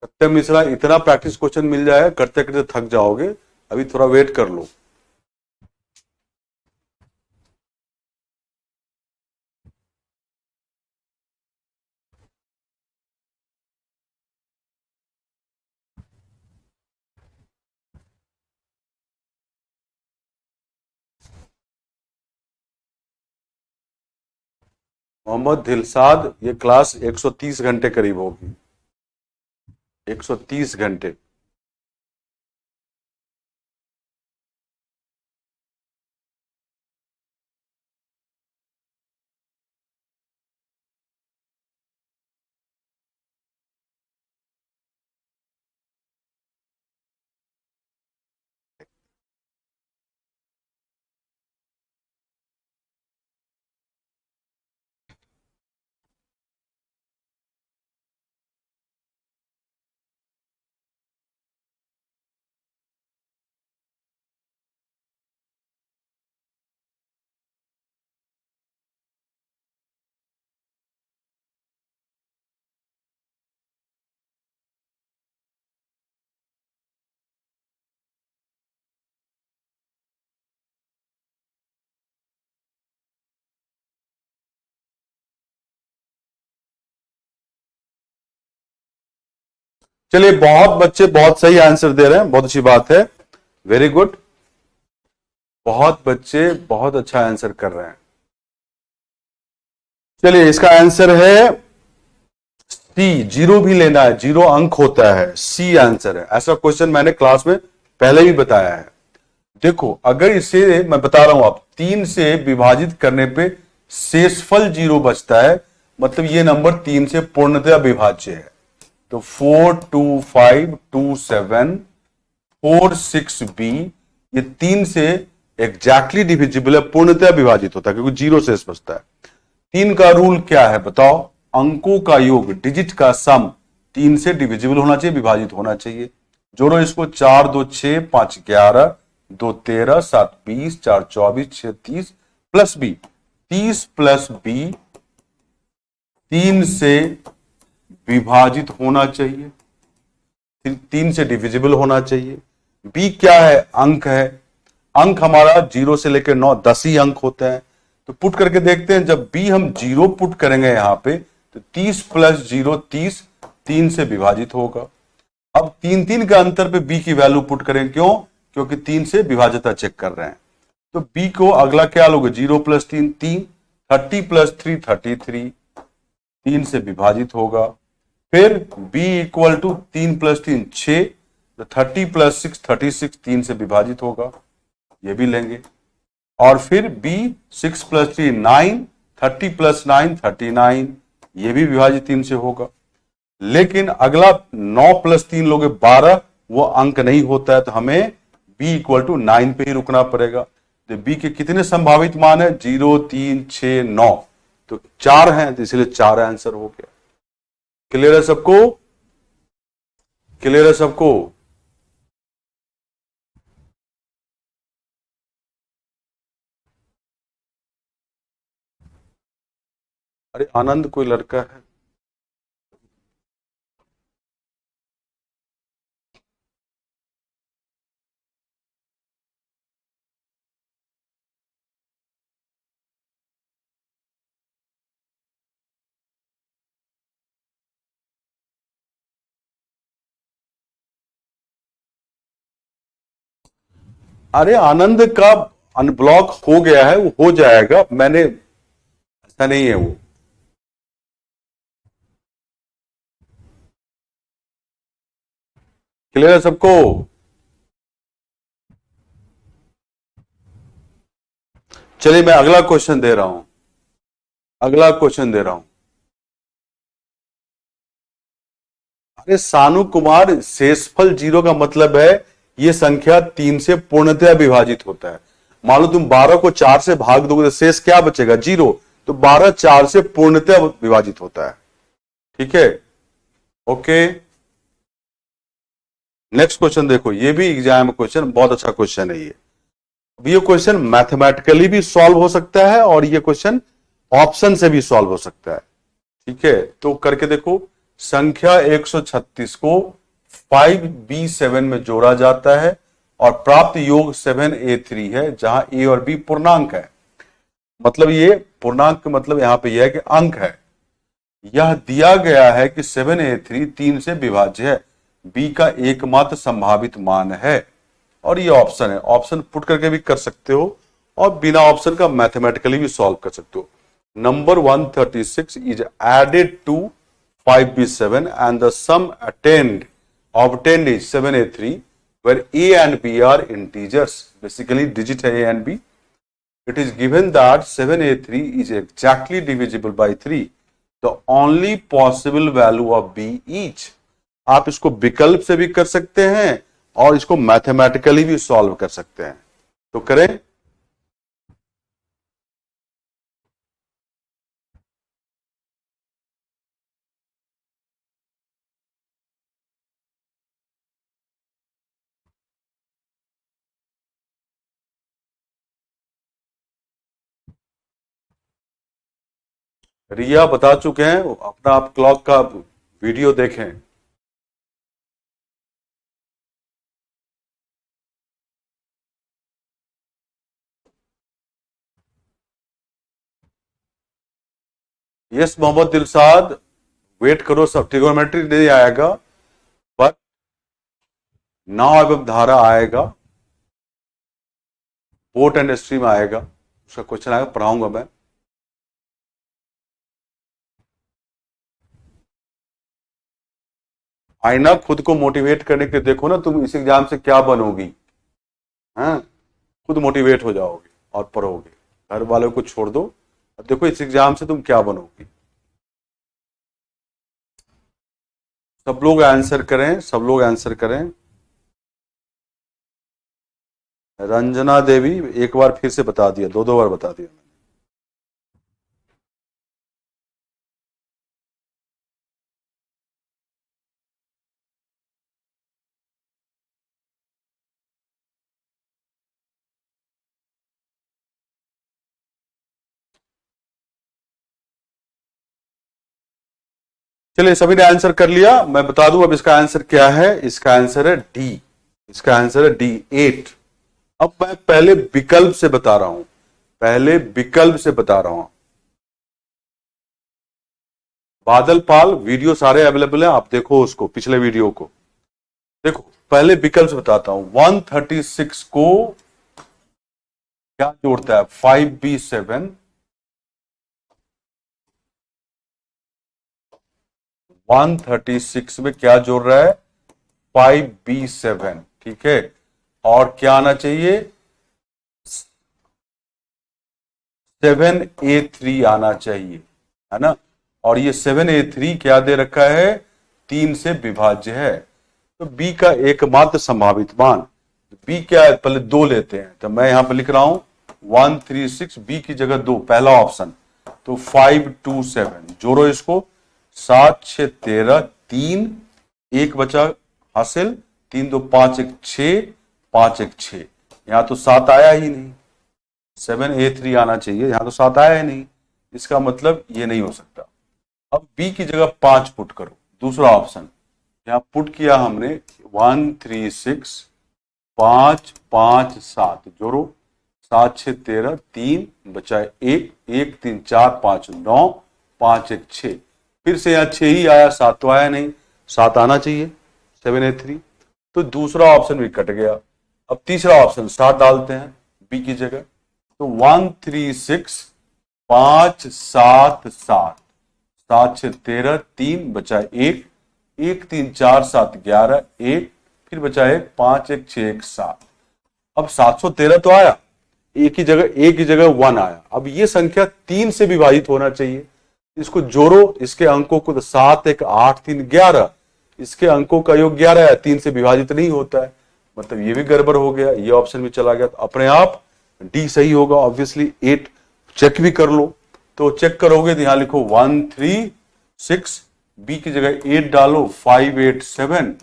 सत्यम मिश्रा, इतना प्रैक्टिस क्वेश्चन मिल जाएगा, करते करते थक जाओगे, अभी थोड़ा वेट कर लो। मोहम्मद दिलसाद, ये क्लास 130 घंटे करीब होगी, 130 घंटे। चलिए, बहुत बच्चे बहुत सही आंसर दे रहे हैं, बहुत अच्छी बात है, वेरी गुड। बहुत बच्चे बहुत अच्छा आंसर कर रहे हैं। चलिए, इसका आंसर है सी। 0 भी लेना है, 0 अंक होता है, सी आंसर है। ऐसा क्वेश्चन मैंने क्लास में पहले भी बताया है। देखो, अगर इसे मैं बता रहा हूं, आप 3 से विभाजित करने पे शेषफल 0 बचता है, मतलब ये नंबर 3 से पूर्णतया विभाज्य है। तो 4252746b ये 3 से एग्जैक्टली डिविजिबल है, पूर्णतया विभाजित होता है, क्योंकि 0 शेष बचता है। 3 का रूल क्या है बताओ? अंकों का योग, डिजिट का सम 3 से डिविजिबल होना चाहिए, विभाजित होना चाहिए। जोड़ो इसको, 4 2 6 5 11 2 13 7 20 4 24 6 30 प्लस बी, 30 प्लस बी 3 से विभाजित होना चाहिए, 3 से डिविजिबल होना चाहिए। बी क्या है? अंक है। अंक हमारा 0 से लेकर 9 10 ही अंक होते हैं। तो पुट करके देखते हैं, जब बी हम 0 पुट करेंगे यहां पे, तो 30 प्लस 0 30, 3 से विभाजित होगा। अब 3 का अंतर पे बी की वैल्यू पुट करें, क्यों? क्योंकि 3 से विभाज्यता चेक कर रहे हैं। तो बी को अगला क्या लोगे? 0 प्लस 3 3, 30 प्लस 3 33, 3 से विभाजित होगा। फिर b equal to 3 plus 3 6, 30 plus 6 36, 3 से विभाजित होगा, ये भी लेंगे। और फिर b 6 प्लस 3 9, 30 प्लस 9 39, ये भी विभाजित 3 से होगा। लेकिन अगला 9 प्लस 3 लोगे 12, वो अंक नहीं होता है, तो हमें b इक्वल टू 9 पे ही रुकना पड़ेगा। तो b के कितने संभावित मान है? 0 3 6 9, तो 4 हैं, तो इसलिए 4 आंसर हो गया। क्लियर है सबको? क्लियर है सबको? अरे आनंद कोई लड़का है? अरे आनंद का अनब्लॉक हो गया है, वो हो जाएगा, मैंने, ऐसा नहीं है वो। क्लियर है सबको? चलिए मैं अगला क्वेश्चन दे रहा हूं, अगला क्वेश्चन दे रहा हूं। अरे सानू कुमार, शेषफल 0 का मतलब है ये संख्या 3 से पूर्णतया विभाजित होता है। मान लो तुम 12 को 4 से भाग दोगे तो शेष क्या बचेगा? 0। तो 12 4 से पूर्णतया विभाजित होता है। ठीक है, ओके। नेक्स्ट क्वेश्चन देखो, ये भी एग्जाम क्वेश्चन, बहुत अच्छा क्वेश्चन है ये। ये क्वेश्चन मैथमेटिकली भी सॉल्व हो सकता है और ये क्वेश्चन ऑप्शन से भी सॉल्व हो सकता है। ठीक है, तो करके देखो। संख्या 136 को 5b7 में जोड़ा जाता है और प्राप्त योग 7a3 है, जहां a और b पूर्णांक है। मतलब ये पूर्णांक मतलब यहां पे यह है कि अंक है। यह दिया गया है कि 7a3 3 से विभाज्य है, b का एकमात्र संभावित मान है। और ये ऑप्शन है, ऑप्शन पुट करके भी कर सकते हो और बिना ऑप्शन का मैथमेटिकली भी सॉल्व कर सकते हो। Number 136 is added to 5b7 and the sum obtained is 7a3, where a and b are integers, basically digit है a and b. It is given that 7a3 is exactly divisible by 3. The only possible value of b each. आप इसको विकल्प से भी कर सकते हैं और इसको मैथमेटिकली भी सॉल्व कर सकते हैं। तो करें। रिया बता चुके हैं, अपना आप क्लॉक का वीडियो देखें। यस मोहम्मद दिलसाद, वेट करो, सब ट्रिगोनोमेट्री नहीं आएगा, बट नाव एवं धारा आएगा, बोट एंड स्ट्रीम आएगा, उसका क्वेश्चन आएगा, पढ़ाऊंगा मैं। आईना खुद को मोटिवेट करने के लिए देखो ना, तुम इस एग्जाम से क्या बनोगी। हाँ, खुद मोटिवेट हो जाओगे और पढ़ोगे। घर वालों को छोड़ दो, अब देखो इस एग्जाम से तुम क्या बनोगी। सब लोग आंसर करें, सब लोग आंसर करें। रंजना देवी, एक बार फिर से बता दिया, दो दो बार बता दिया। चलिए सभी ने आंसर कर लिया, मैं बता दूं अब इसका आंसर क्या है। इसका आंसर है डी, इसका आंसर है डी 8। अब मैं पहले विकल्प से बता रहा हूं, पहले विकल्प से बता रहा हूं। बादल पाल, वीडियो सारे अवेलेबल है, आप देखो उसको, पिछले वीडियो को देखो। पहले विकल्प से बताता हूं। 136 को क्या जोड़ता है? 5b7 136 में क्या जोड़ रहा है? 5B7, ठीक है। और क्या आना चाहिए? 7A3 आना चाहिए, है ना। और ये 7A3 क्या दे रखा है? 3 से विभाज्य है। तो B का एकमात्र संभावित मान, B क्या है? पहले 2 लेते हैं, तो मैं यहां पर लिख रहा हूं 136, B की जगह 2, पहला ऑप्शन। तो 527 जोड़ो इसको, 7 6 13, 3 1 बचा हासिल, 3 2 5 1 6, 5 1 6। यहां तो 7 आया ही नहीं, 7A3 आना चाहिए, यहां तो 7 आया ही नहीं, इसका मतलब ये नहीं हो सकता। अब B की जगह 5 पुट करो, दूसरा ऑप्शन। यहां पुट किया हमने 136, 5 5 7 जोड़ो, 7 6 13, 3 बचा 1 1 3 4 5 9, 5 1 6। फिर से यहां 6 ही आया, 7 तो आया नहीं, 7 आना चाहिए 7A3। तो दूसरा ऑप्शन भी कट गया। अब तीसरा ऑप्शन 7 डालते हैं B की जगह, तो 136 5 7 7, 7 6 13, 3 बचा 1 1 3 4 7 11 1, फिर बचा 1 5 1 6 1 7। अब 713 तो आया, एक की जगह 1 आया। अब ये संख्या 3 से विभाजित होना चाहिए, इसको जोड़ो, इसके अंकों को, तो 7 1 8 3 11, इसके अंकों का योग 11 है, 3 से विभाजित नहीं होता है, मतलब ये भी गड़बड़ हो गया, ये ऑप्शन भी चला गया। तो अपने आप डी सही होगा ऑब्वियसली। 8 चेक भी कर लो, तो चेक करोगे तो यहां लिखो 136, बी की जगह 8 डालो, 5 8 7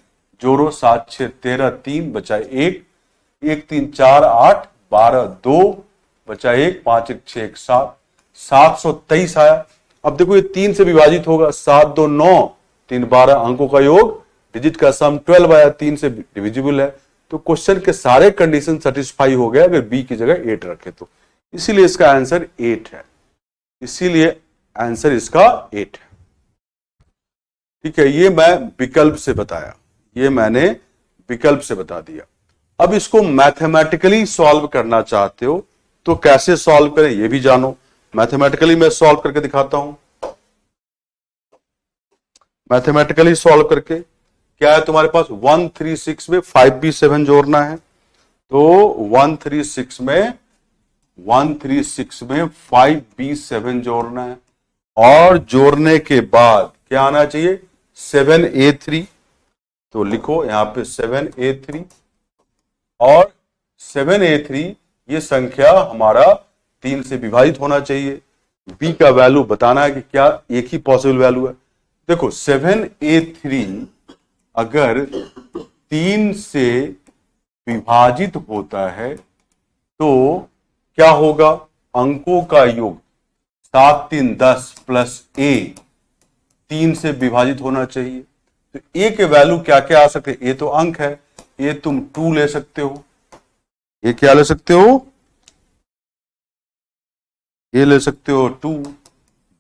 जोड़ो, 7 6 13, 3 बचा 1 1 3 4 8 12 2 बचा 1 5 1 6 1 7, 723 आया। अब देखो ये 3 से विभाजित होगा, 7 2 9 3 12, अंकों का योग, डिजिट का सम 12 आया, 3 से डिविजिबल है। तो क्वेश्चन के सारे कंडीशन सेटिस्फाई हो गया अगर बी की जगह 8 रखे तो, इसीलिए इसका आंसर 8 है, इसीलिए आंसर इसका 8 है। ठीक है, ये मैं विकल्प से बताया, ये मैंने विकल्प से बता दिया। अब इसको मैथमेटिकली सॉल्व करना चाहते हो तो कैसे सॉल्व करें ये भी जानो। मैथमेटिकली मैं सॉल्व करके दिखाता हूं। मैथमेटिकली सॉल्व करके क्या है तुम्हारे पास, 136 में 5B7 जोड़ना है, तो 136 में 5B7 जोड़ना है, और जोड़ने के बाद क्या आना चाहिए, 7A3। तो लिखो यहां पे 7A3, और 7A3 ये संख्या हमारा 3 से विभाजित होना चाहिए। B का वैल्यू बताना है कि क्या एक ही पॉसिबल वैल्यू है। देखो 7A3 अगर 3 से विभाजित होता है तो क्या होगा, अंकों का योग 7 3 10 प्लस A 3 से विभाजित होना चाहिए। तो A के वैल्यू क्या क्या आ सकते हैं, A तो अंक है, A तुम 2 ले सकते हो, ये क्या ले सकते हो, ये ले सकते हो 2,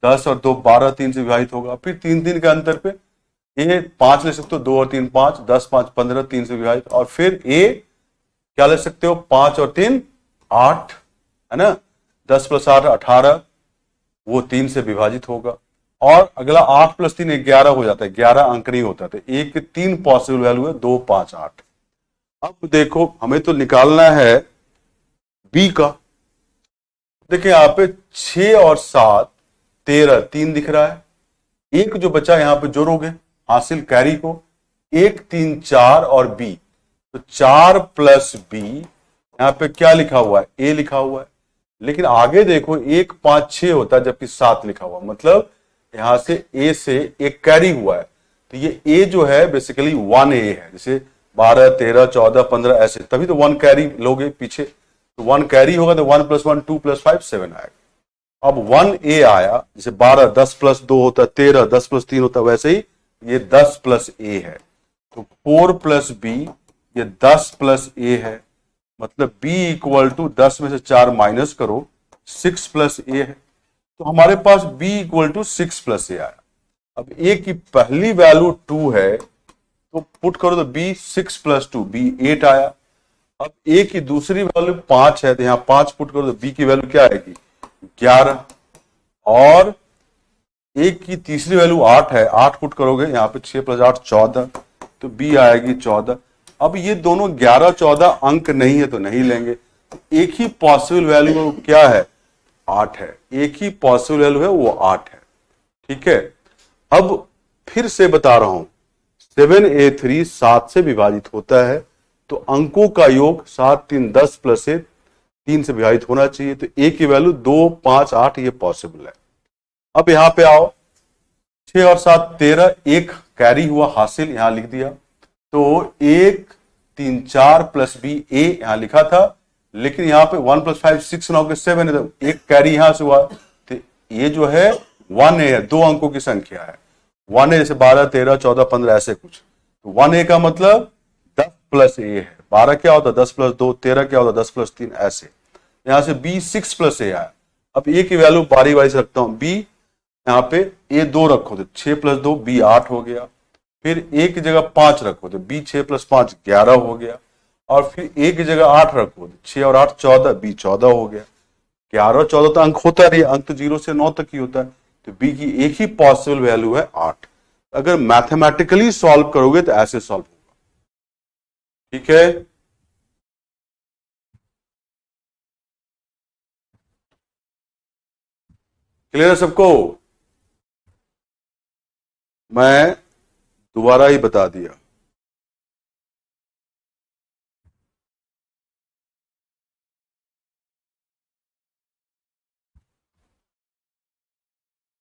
10 और 2 12, 3 से विभाजित होगा। फिर 3 3 के अंतर पे ए 5 ले सकते हो, 2 और 3 5, 10 5 15, 3 से विभाजित। और फिर ए क्या ले सकते हो, 5 और 3 8, है ना, 10 प्लस 8 18, वो 3 से विभाजित होगा। और अगला 8 प्लस 3 11 हो जाता है, 11 अंक नहीं होता था। एक के 3 पॉसिबल वैल्यू है, 2 5 8। अब देखो हमें तो निकालना है बी का। देखिए यहां पे 6 और 7 13, 3 दिख रहा है, एक जो बचा यहां पे जोड़ोगे हासिल कैरी को, 1 3 4 और बी, तो 4 प्लस बी, यहां पे क्या लिखा हुआ है, ए लिखा हुआ है। लेकिन आगे देखो 1 5 6 होता है जबकि 7 लिखा हुआ, मतलब यहां से ए से एक कैरी हुआ है। तो ये ए जो है बेसिकली 1A है, जैसे 12 13 14 15 ऐसे, तभी तो 1 कैरी लोगे पीछे, तो 1 कैरी होगा तो 1 प्लस 1 2 प्लस 5 7 आएगा। अब 1A आया, जैसे 12 10 प्लस 2 होता है 13, 10 प्लस 3 होता है, वैसे ही ये 10 प्लस ए है। तो 4 प्लस बी, ये 10 प्लस ए है, मतलब b इक्वल टू 10 में से 4 माइनस करो, 6 प्लस ए है। तो हमारे पास b इक्वल टू 6 प्लस ए आया। अब a की पहली वैल्यू 2 है, तो पुट करो तो b 6 प्लस 2, b 8 आया। अब a की दूसरी वैल्यू 5 है, तो यहां 5 पुट करो तो b की वैल्यू क्या आएगी, 11। और ए की तीसरी वैल्यू 8 है, 8 पुट करोगे यहाँ पे 6 + 8 14, तो बी आएगी 14। अब ये दोनों 11 14 अंक नहीं है तो नहीं लेंगे। एक ही पॉसिबल वैल्यू क्या है, 8 है, एक ही पॉसिबल वैल्यू है वो 8 है। ठीक है, अब फिर से बता रहा हूं 7a3 7 से विभाजित होता है, तो अंकों का योग 7 3 10 + 1 3 से विभाजित होना चाहिए, तो ए की वैल्यू 2 5 8 ये पॉसिबल है। अब यहां पे आओ, 6 और 7 13, एक कैरी हुआ हासिल, यहां लिख दिया। तो 1 3 4 + b a यहां लिखा था, लेकिन यहां पे 1 + 5 6 9 के 7 है, तो एक कैरी यहां से हुआ, तो ये जो है 1a है, 2 अंकों की संख्या है। 1a जैसे 12 13 14 15 ऐसे कुछ, तो 1a का मतलब 10 + a है। 12 क्या होता है 10 + 2, 13 क्या होता है 10 + 3 ऐसे। यहां से b 6 + a आया। अब a की वैल्यू बारी बारी से रखता हूं, b यहाँ पे a 2 रखो तो 6 + 2 b 8 हो गया, फिर a की जगह 5 रखो तो b 6 + 5 11 हो गया, और फिर a की जगह 8 रखो तो 6 और 8 14, b 14 हो गया। 11 और 14 तो अंक होता नहीं, अंक तो 0 से 9 तक ही होता है, तो b की एक ही पॉसिबल वैल्यू है 8। अगर मैथमेटिकली सॉल्व करोगे तो ऐसे सॉल्व होगा। ठीक है, क्लियर है सबको? मैं दोबारा ही बता दिया।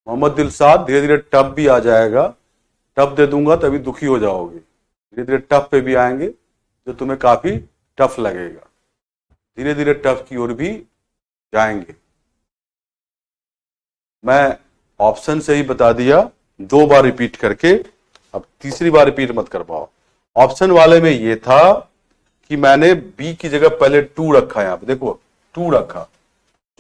मोहम्मद दिलसाद, धीरे धीरे टफ भी आ जाएगा, टफ दे दूंगा तभी दुखी हो जाओगे। धीरे धीरे टफ पे भी आएंगे जो तुम्हें काफी टफ लगेगा, धीरे धीरे टफ की ओर भी जाएंगे। मैं ऑप्शन से ही बता दिया, 2 बार रिपीट करके, अब तीसरी बार रिपीट मत कर पाओ। ऑप्शन वाले में ये था कि मैंने बी की जगह पहले 2 रखा, यहां पे देखो 2 रखा,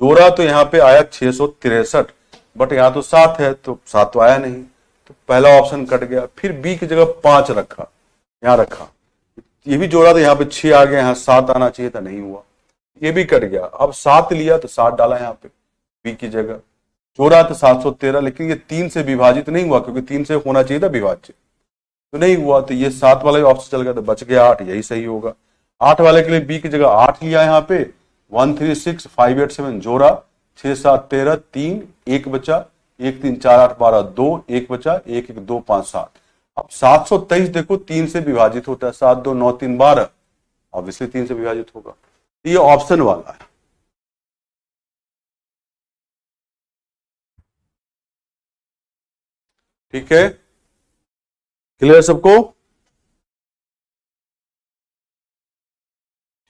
जोड़ा तो यहां पे आया 663, बट यहां तो 7 है तो 7 तो आया नहीं, तो पहला ऑप्शन कट गया। फिर बी की जगह 5 रखा, यहां रखा, ये भी जोड़ा तो यहां पे 6 आ गया, यहां 7 आना चाहिए था, नहीं हुआ, ये भी कट गया। अब 7 लिया तो 7 डाला यहां पे बी की जगह, जोड़ा तो 713, लेकिन ये 3 से विभाजित नहीं हुआ, क्योंकि 3 से होना चाहिए था विभाज्य, तो नहीं हुआ, तो ये 7 वाला ऑप्शन चल गया, तो बच गया 8, यही सही होगा। 8 वाले के लिए बी की जगह 8 लिया यहाँ पे, 1 3 6 5 8 7 जोड़ा, 6 7 13 3 1 बचा, 1 3 4 8 12 2 1 बचा, 1 1 2 5 7। अब 723 देखो 3 से विभाजित होता है, 7 2 9 3 12, ऑब्वियसली 3 से विभाजित होगा, ये ऑप्शन वाला है। ठीक है, क्लियर सबको?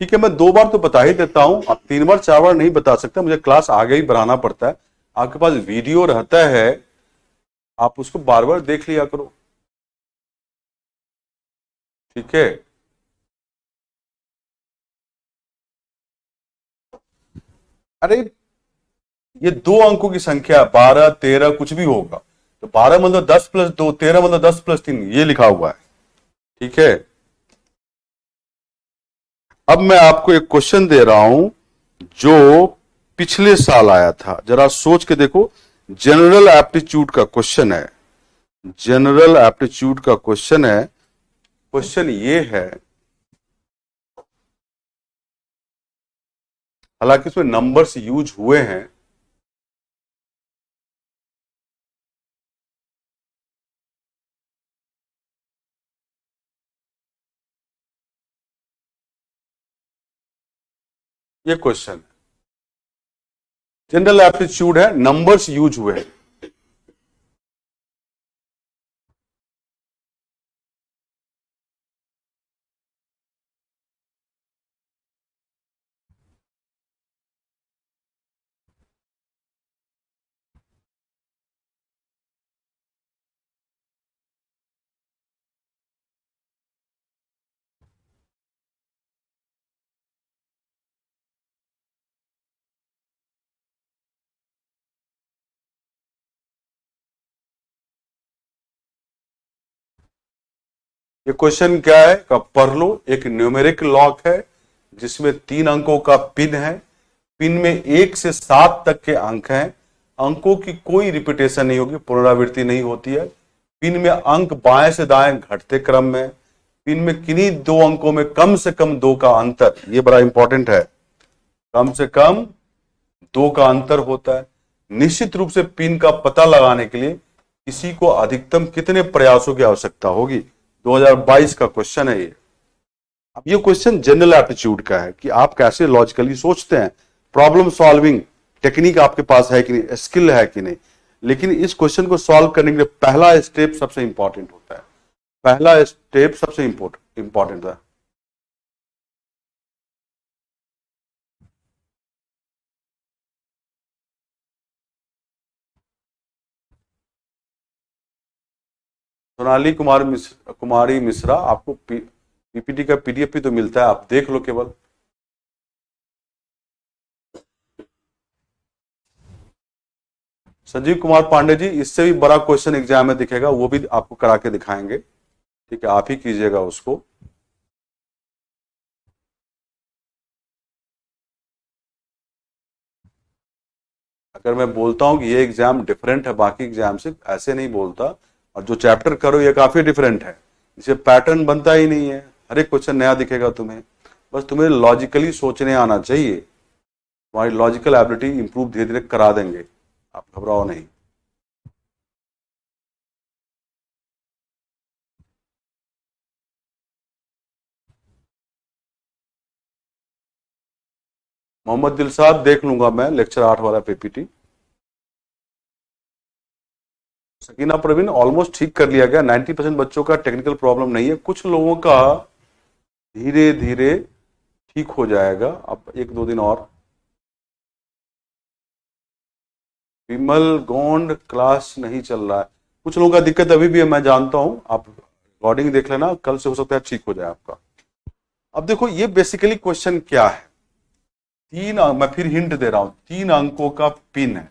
ठीक है, मैं 2 बार तो बता ही देता हूं, अब 3 बार 4 बार नहीं बता सकता, मुझे क्लास आगे ही बढ़ाना पड़ता है। आपके पास वीडियो रहता है, आप उसको बार बार देख लिया करो। ठीक है, अरे ये 2 अंकों की संख्या 12 13 कुछ भी होगा, तो 12 मतलब 10 + 2, 13 मतलब 10 + 3, ये लिखा हुआ है। ठीक है, अब मैं आपको एक क्वेश्चन दे रहा हूं जो पिछले साल आया था, जरा सोच के देखो। जनरल एप्टीट्यूड का क्वेश्चन है, जनरल एप्टीट्यूड का क्वेश्चन है। क्वेश्चन ये है, हालांकि इसमें नंबर्स यूज हुए हैं, ये क्वेश्चन है, जनरल एप्टीट्यूड है, नंबर्स यूज हुए हैं। ये क्वेश्चन क्या है, कब पढ़ लो। एक न्यूमेरिक लॉक है जिसमें 3 अंकों का पिन है, पिन में 1 से 7 तक के अंक हैं। अंकों की कोई रिपीटेशन नहीं होगी, पुनरावृत्ति नहीं होती है। पिन में अंक बाएं से दाएं घटते क्रम में, पिन में किन्हीं दो अंकों में कम से कम 2 का अंतर, ये बड़ा इंपॉर्टेंट है, कम से कम 2 का अंतर होता है। निश्चित रूप से पिन का पता लगाने के लिए किसी को अधिकतम कितने प्रयासों की आवश्यकता होगी, 2022 का क्वेश्चन है ये। अब ये क्वेश्चन जनरल एप्टीट्यूड का है कि आप कैसे लॉजिकली सोचते हैं, प्रॉब्लम सॉल्विंग टेक्निक आपके पास है कि नहीं, स्किल है कि नहीं। लेकिन इस क्वेश्चन को सॉल्व करने के लिए पहला स्टेप सबसे इंपॉर्टेंट होता है, पहला स्टेप सबसे इंपॉर्टेंट है। सोनाली कुमारी मिश्रा, आपको पीपीटी का पीडीएफ भी तो मिलता है, आप देख लो केवल। संजीव कुमार पांडे जी, इससे भी बड़ा क्वेश्चन एग्जाम में दिखेगा, वो भी आपको करा के दिखाएंगे, ठीक है, आप ही कीजिएगा उसको। अगर मैं बोलता हूं कि ये एग्जाम डिफरेंट है बाकी एग्जाम से, ऐसे नहीं बोलता, और जो चैप्टर करो ये काफी डिफरेंट है, इसे पैटर्न बनता ही नहीं है, हर एक क्वेश्चन नया दिखेगा तुम्हें। बस तुम्हें लॉजिकली सोचने आना चाहिए, तुम्हारी लॉजिकल एबिलिटी इंप्रूव धीरे धीरे करा देंगे, आप घबराओ नहीं। मोहम्मद दिलसाद, देख लूंगा मैं लेक्चर 8 वाला पीपीटी। सकीना प्रवीण, ऑलमोस्ट ठीक कर लिया गया, 90% बच्चों का टेक्निकल प्रॉब्लम नहीं है, कुछ लोगों का धीरे धीरे ठीक हो जाएगा, अब 1-2 दिन और। विमल गोंड, क्लास नहीं चल रहा है, कुछ लोगों का दिक्कत अभी भी है, मैं जानता हूं, आप रिकॉर्डिंग देख लेना, कल से हो सकता है ठीक हो जाए आपका। अब देखो ये बेसिकली क्वेश्चन क्या है, मैं फिर हिंट दे रहा हूं, 3 अंकों का पिन है,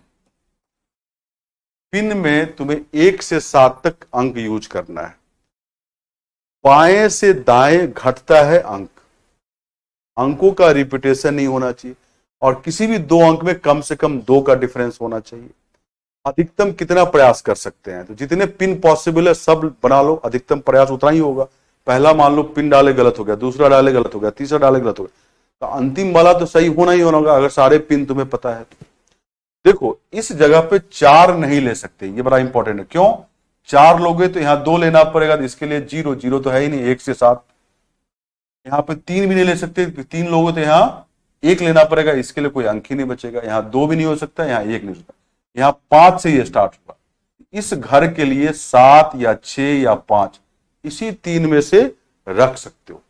पिन में तुम्हें 1 से 7 तक अंक यूज करना है, बाएं से दाएं घटता है अंक, अंकों का रिपीटेशन नहीं होना चाहिए, और किसी भी 2 अंक में कम से कम 2 का डिफरेंस होना चाहिए। अधिकतम कितना प्रयास कर सकते हैं, तो जितने पिन पॉसिबल है सब बना लो, अधिकतम प्रयास उतना ही होगा। पहला मान लो पिन डाले गलत हो गया, दूसरा डाले गलत हो गया, तीसरा डाले गलत हो गया, तो अंतिम वाला तो सही होना ही होगा अगर सारे पिन तुम्हें पता है तो। देखो इस जगह पे 4 नहीं ले सकते, ये बड़ा इंपॉर्टेंट है, क्यों 4 लोगे तो यहां 2 लेना पड़ेगा, तो इसके लिए 0 0 तो है ही नहीं, 1 से 7। यहाँ पे 3 भी नहीं ले सकते, 3 लोगे तो यहाँ 1 लेना पड़ेगा, इसके लिए कोई अंक ही नहीं बचेगा, यहाँ 2 भी नहीं हो सकता, यहाँ 1 नहीं हो सकता, यहाँ 5 से ये स्टार्ट होगा। इस घर के लिए 7 या 6 या 5 इसी 3 में से रख सकते हो,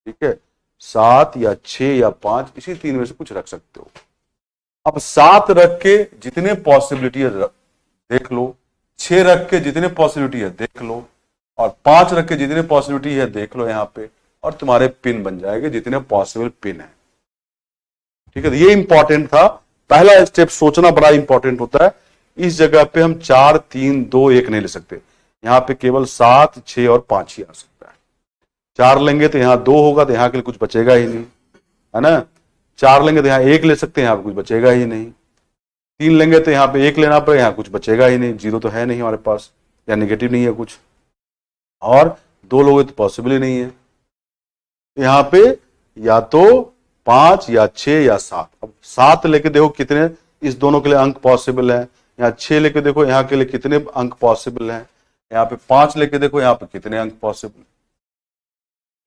ठीक है, 7 या 6 या 5 इसी 3 में से कुछ रख सकते हो। अब 7 रख के जितने पॉसिबिलिटी है देख लो, 6 रख के जितने पॉसिबिलिटी है देख लो, और 5 रख के जितने पॉसिबिलिटी है देख लो यहाँ पे, और तुम्हारे पिन बन जाएंगे जितने पॉसिबल पिन है, ठीक है। तो ये इंपॉर्टेंट था, पहला स्टेप सोचना बड़ा इंपॉर्टेंट होता है। इस जगह पे हम 4 3 2 1 नहीं ले सकते, यहाँ पे केवल 7 6 और 5 ही आ सकता है। 4 लेंगे तो यहाँ 2 होगा, तो यहाँ के लिए कुछ बचेगा ही नहीं, है ना। 4 लेंगे तो यहाँ 1 ले सकते हैं, यहाँ पे कुछ बचेगा ही नहीं। 3 लेंगे तो यहाँ पे 1 लेना पड़ेगा, यहाँ कुछ बचेगा ही नहीं, 0 तो है नहीं हमारे पास, या नेगेटिव नहीं है कुछ, और 2 लोगे तो पॉसिबल ही नहीं है। यहाँ पे या तो 5 या 6 या 7। अब 7 लेके देखो कितने इस दोनों के लिए अंक पॉसिबल है, यहाँ 6 लेके देखो यहाँ के लिए कितने अंक पॉसिबल है, यहाँ पे 5 लेके देखो यहाँ पे कितने अंक पॉसिबल,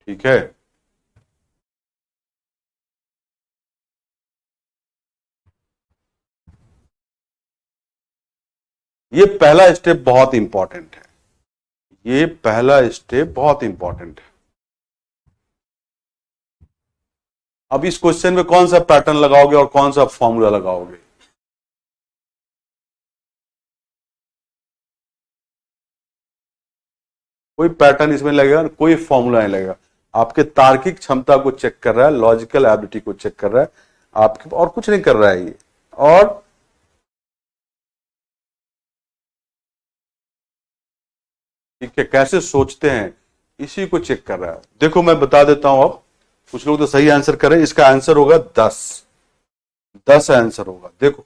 ठीक है। ये पहला स्टेप बहुत इंपॉर्टेंट है, ये पहला स्टेप बहुत इंपॉर्टेंट है। अब इस क्वेश्चन में कौन सा पैटर्न लगाओगे और कौन सा फॉर्मूला लगाओगे, कोई पैटर्न इसमें लगेगा, कोई फॉर्मूला नहीं लगेगा, आपके तार्किक क्षमता को चेक कर रहा है, लॉजिकल एबिलिटी को चेक कर रहा है आपके, और कुछ नहीं कर रहा है ये। और ठीक है, कैसे सोचते हैं इसी को चेक कर रहा है। देखो मैं बता देता हूं, अब कुछ लोग तो सही आंसर करें, इसका आंसर होगा 10 आंसर होगा। देखो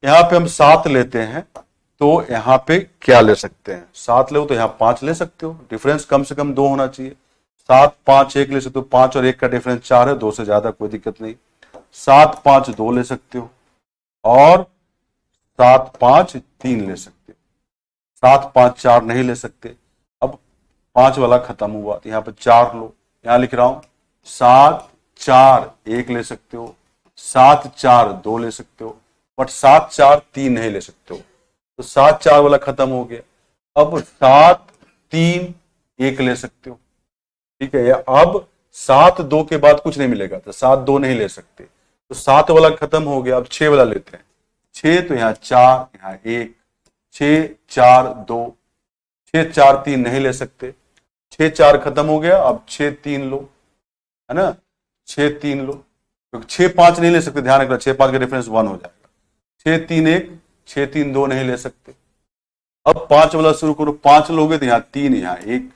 यहां पे हम 7 लेते हैं तो यहां पे क्या ले सकते हैं, 7 ले तो यहां 5 ले सकते हो, डिफरेंस कम से कम 2 होना चाहिए। 7 5 1 ले सकते हो, 5 और 1 का डिफरेंस 4 है, 2 से ज्यादा कोई दिक्कत नहीं। 7 5 2 ले सकते हो और 7 5 3 ले सकते हो। 7 5 4 नहीं ले सकते। अब 5 वाला खत्म हुआ तो यहां पर 4 लो, यहां लिख रहा हूं 7 4 1 ले सकते हो, 7 4 2 ले सकते हो, बट 7 4 3 नहीं ले सकते हो। तो 7 4 वाला खत्म हो गया। अब 7 3 1 ले सकते हो, ठीक है। या अब 7 2 के बाद कुछ नहीं मिलेगा तो 7 2 नहीं ले सकते, तो 7 वाला खत्म हो गया। अब 6 वाला लेते हैं। 6 तो यहां 4 यहां 1, 6 4 2, 6 4 3 नहीं ले सकते, 6 4 खत्म हो गया। अब 6 3 लो, है ना, 6 3 लो, तो 6 5 नहीं ले सकते, ध्यान रखना 6 5 का डिफरेंस 1 हो जाएगा। 6 3 1, 6 3 2 नहीं ले सकते। अब 5 वाला शुरू करो, 5 लोगे तो यहां 3 यहां 1,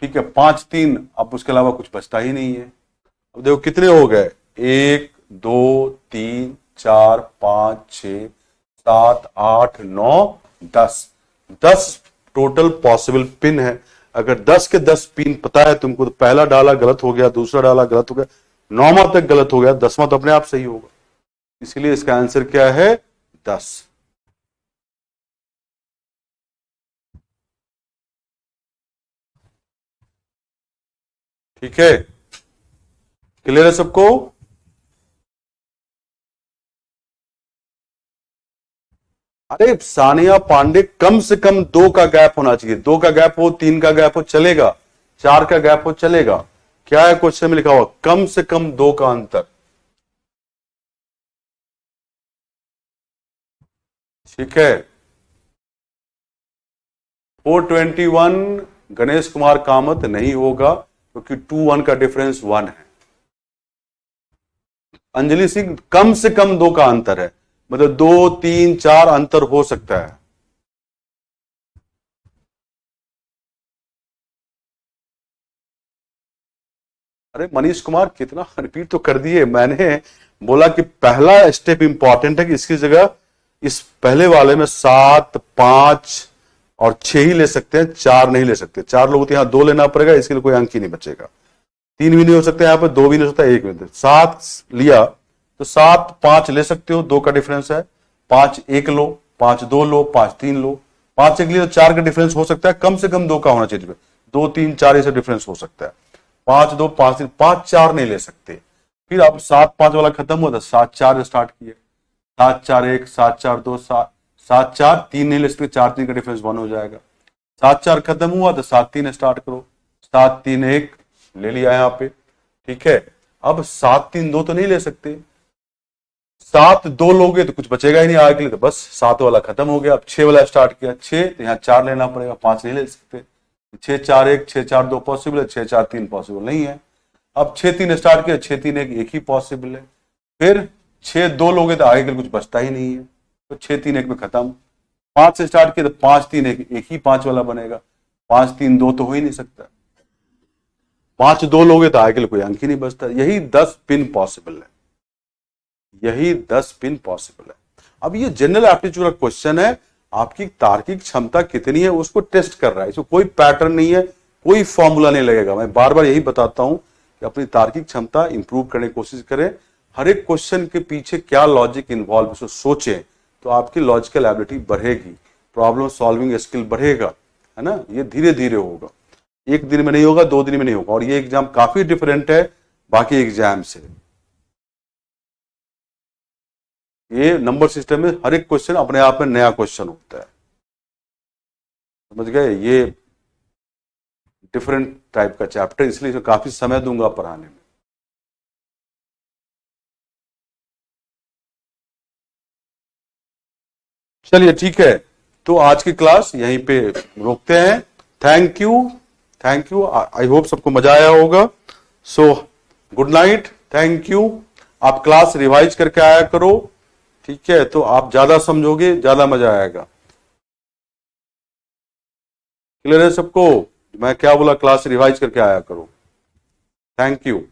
ठीक है, 5 3, अब उसके अलावा कुछ बचता ही नहीं है। अब देखो कितने हो गए, 1 2 3 4 5 6 7 8 9 10, 10 टोटल पॉसिबल पिन है। अगर 10 के 10 पिन पता है तुमको तो पहला डाला गलत हो गया, दूसरा डाला गलत हो गया, 9वां तक गलत हो गया, 10वां तो अपने आप सही होगा। इसलिए इसका आंसर क्या है, 10। ठीक है, क्लियर है सबको। अरे सानिया पांडे, कम से कम 2 का गैप होना चाहिए, 2 का गैप हो, 3 का गैप हो चलेगा, 4 का गैप हो चलेगा। क्या है क्वेश्चन में लिखा हुआ, कम से कम 2 का अंतर। ठीक है, 421 गणेश कुमार कामत नहीं होगा क्योंकि 2 1 का डिफरेंस 1 है। अंजलि सिंह, कम से कम 2 का अंतर है, मतलब 2 3 4 अंतर हो सकता है। अरे मनीष कुमार, कितना रिपीट तो कर दिए, मैंने बोला कि पहला स्टेप इंपॉर्टेंट है कि इसकी जगह इस पहले वाले में 7 5 और 6 ही ले सकते हैं, 4 नहीं ले सकते। 4 लोगों तो यहां 2 लेना पड़ेगा, इसके लिए कोई अंक ही नहीं बचेगा। 3 भी नहीं हो सकता, यहां पर 2 भी नहीं हो सकता, 1 भी। 7 लिया तो 7 5 ले सकते हो, 2 का डिफरेंस है। 5 1 लो, 5 2 लो, 5 3 लो, 5 1 लिया तो 4 का डिफरेंस हो सकता है, कम से कम 2 का होना चाहिए। 2 3 4 ऐसे डिफरेंस हो सकता है। 5 2 5 3, 5 4 नहीं ले सकते। फिर अब 7 5 वाला खत्म हुआ था, 7 4 स्टार्ट किए, 7 4 1, 7 4 2, 7 4 3 नहीं ले सकते, 4 3 का डिफरेंस 1 हो जाएगा। 7 4 खत्म हुआ तो 7 3 स्टार्ट करो, 7 3 1 ले लिया यहां पे, ठीक है। अब 7 3 2 तो नहीं ले सकते, 7 2 लोगे तो कुछ बचेगा ही नहीं आगे के लिए, तो बस 7 वाला खत्म हो गया। अब 6 वाला स्टार्ट किया, 6 तो यहाँ 4 लेना पड़ेगा, 5 नहीं ले सकते। 6 4 1, 6 4 2 पॉसिबल है, 6 4 3 पॉसिबल नहीं है। अब 6 3 स्टार्ट किया, 6 3 1 ही पॉसिबल है। फिर 6 2 लोगे तो आगे के लिए कुछ बचता ही नहीं है, तो 6 3 1 में खत्म। 5 से स्टार्ट किया तो 5 3 1 ही 5 वाला बनेगा, 5 3 2 तो हो ही नहीं सकता। 5 2 लोगे तो आगे के लिए कोई अंक ही नहीं बचता। यही 10 पिन पॉसिबल है, यही 10 पिन पॉसिबल है। अब ये जनरल एप्टीट्यूड का क्वेश्चन है, आपकी तार्किक क्षमता कितनी है उसको टेस्ट कर रहा है, इसमें कोई पैटर्न नहीं है, कोई फॉर्मूला नहीं लगेगा। मैं बार बार यही बताता हूं कि अपनी तार्किक क्षमता इंप्रूव करने की कोशिश करें। हर एक क्वेश्चन के पीछे क्या लॉजिक इन्वॉल्व, उसको सोचें तो आपकी लॉजिकल एबिलिटी बढ़ेगी, प्रॉब्लम सॉल्विंग स्किल बढ़ेगा, है ना। ये धीरे धीरे होगा, एक दिन में नहीं होगा, 2 दिन में नहीं होगा। और ये एग्जाम काफी डिफरेंट है बाकी एग्जाम से। ये नंबर सिस्टम में हर एक क्वेश्चन अपने आप में नया क्वेश्चन होता है, समझ गए। ये डिफरेंट टाइप का चैप्टर, इसलिए इसमें काफी समय दूंगा पढ़ाने में। चलिए ठीक है, तो आज की क्लास यहीं पे रोकते हैं। Thank you, thank you, I hope सबको मजा आया होगा। So good night, thank you. आप क्लास रिवाइज करके आया करो, ठीक है, तो आप ज्यादा समझोगे, ज्यादा मजा आएगा। क्लियर है सबको, मैं क्या बोला, क्लास रिवाइज करके आया करो। Thank you.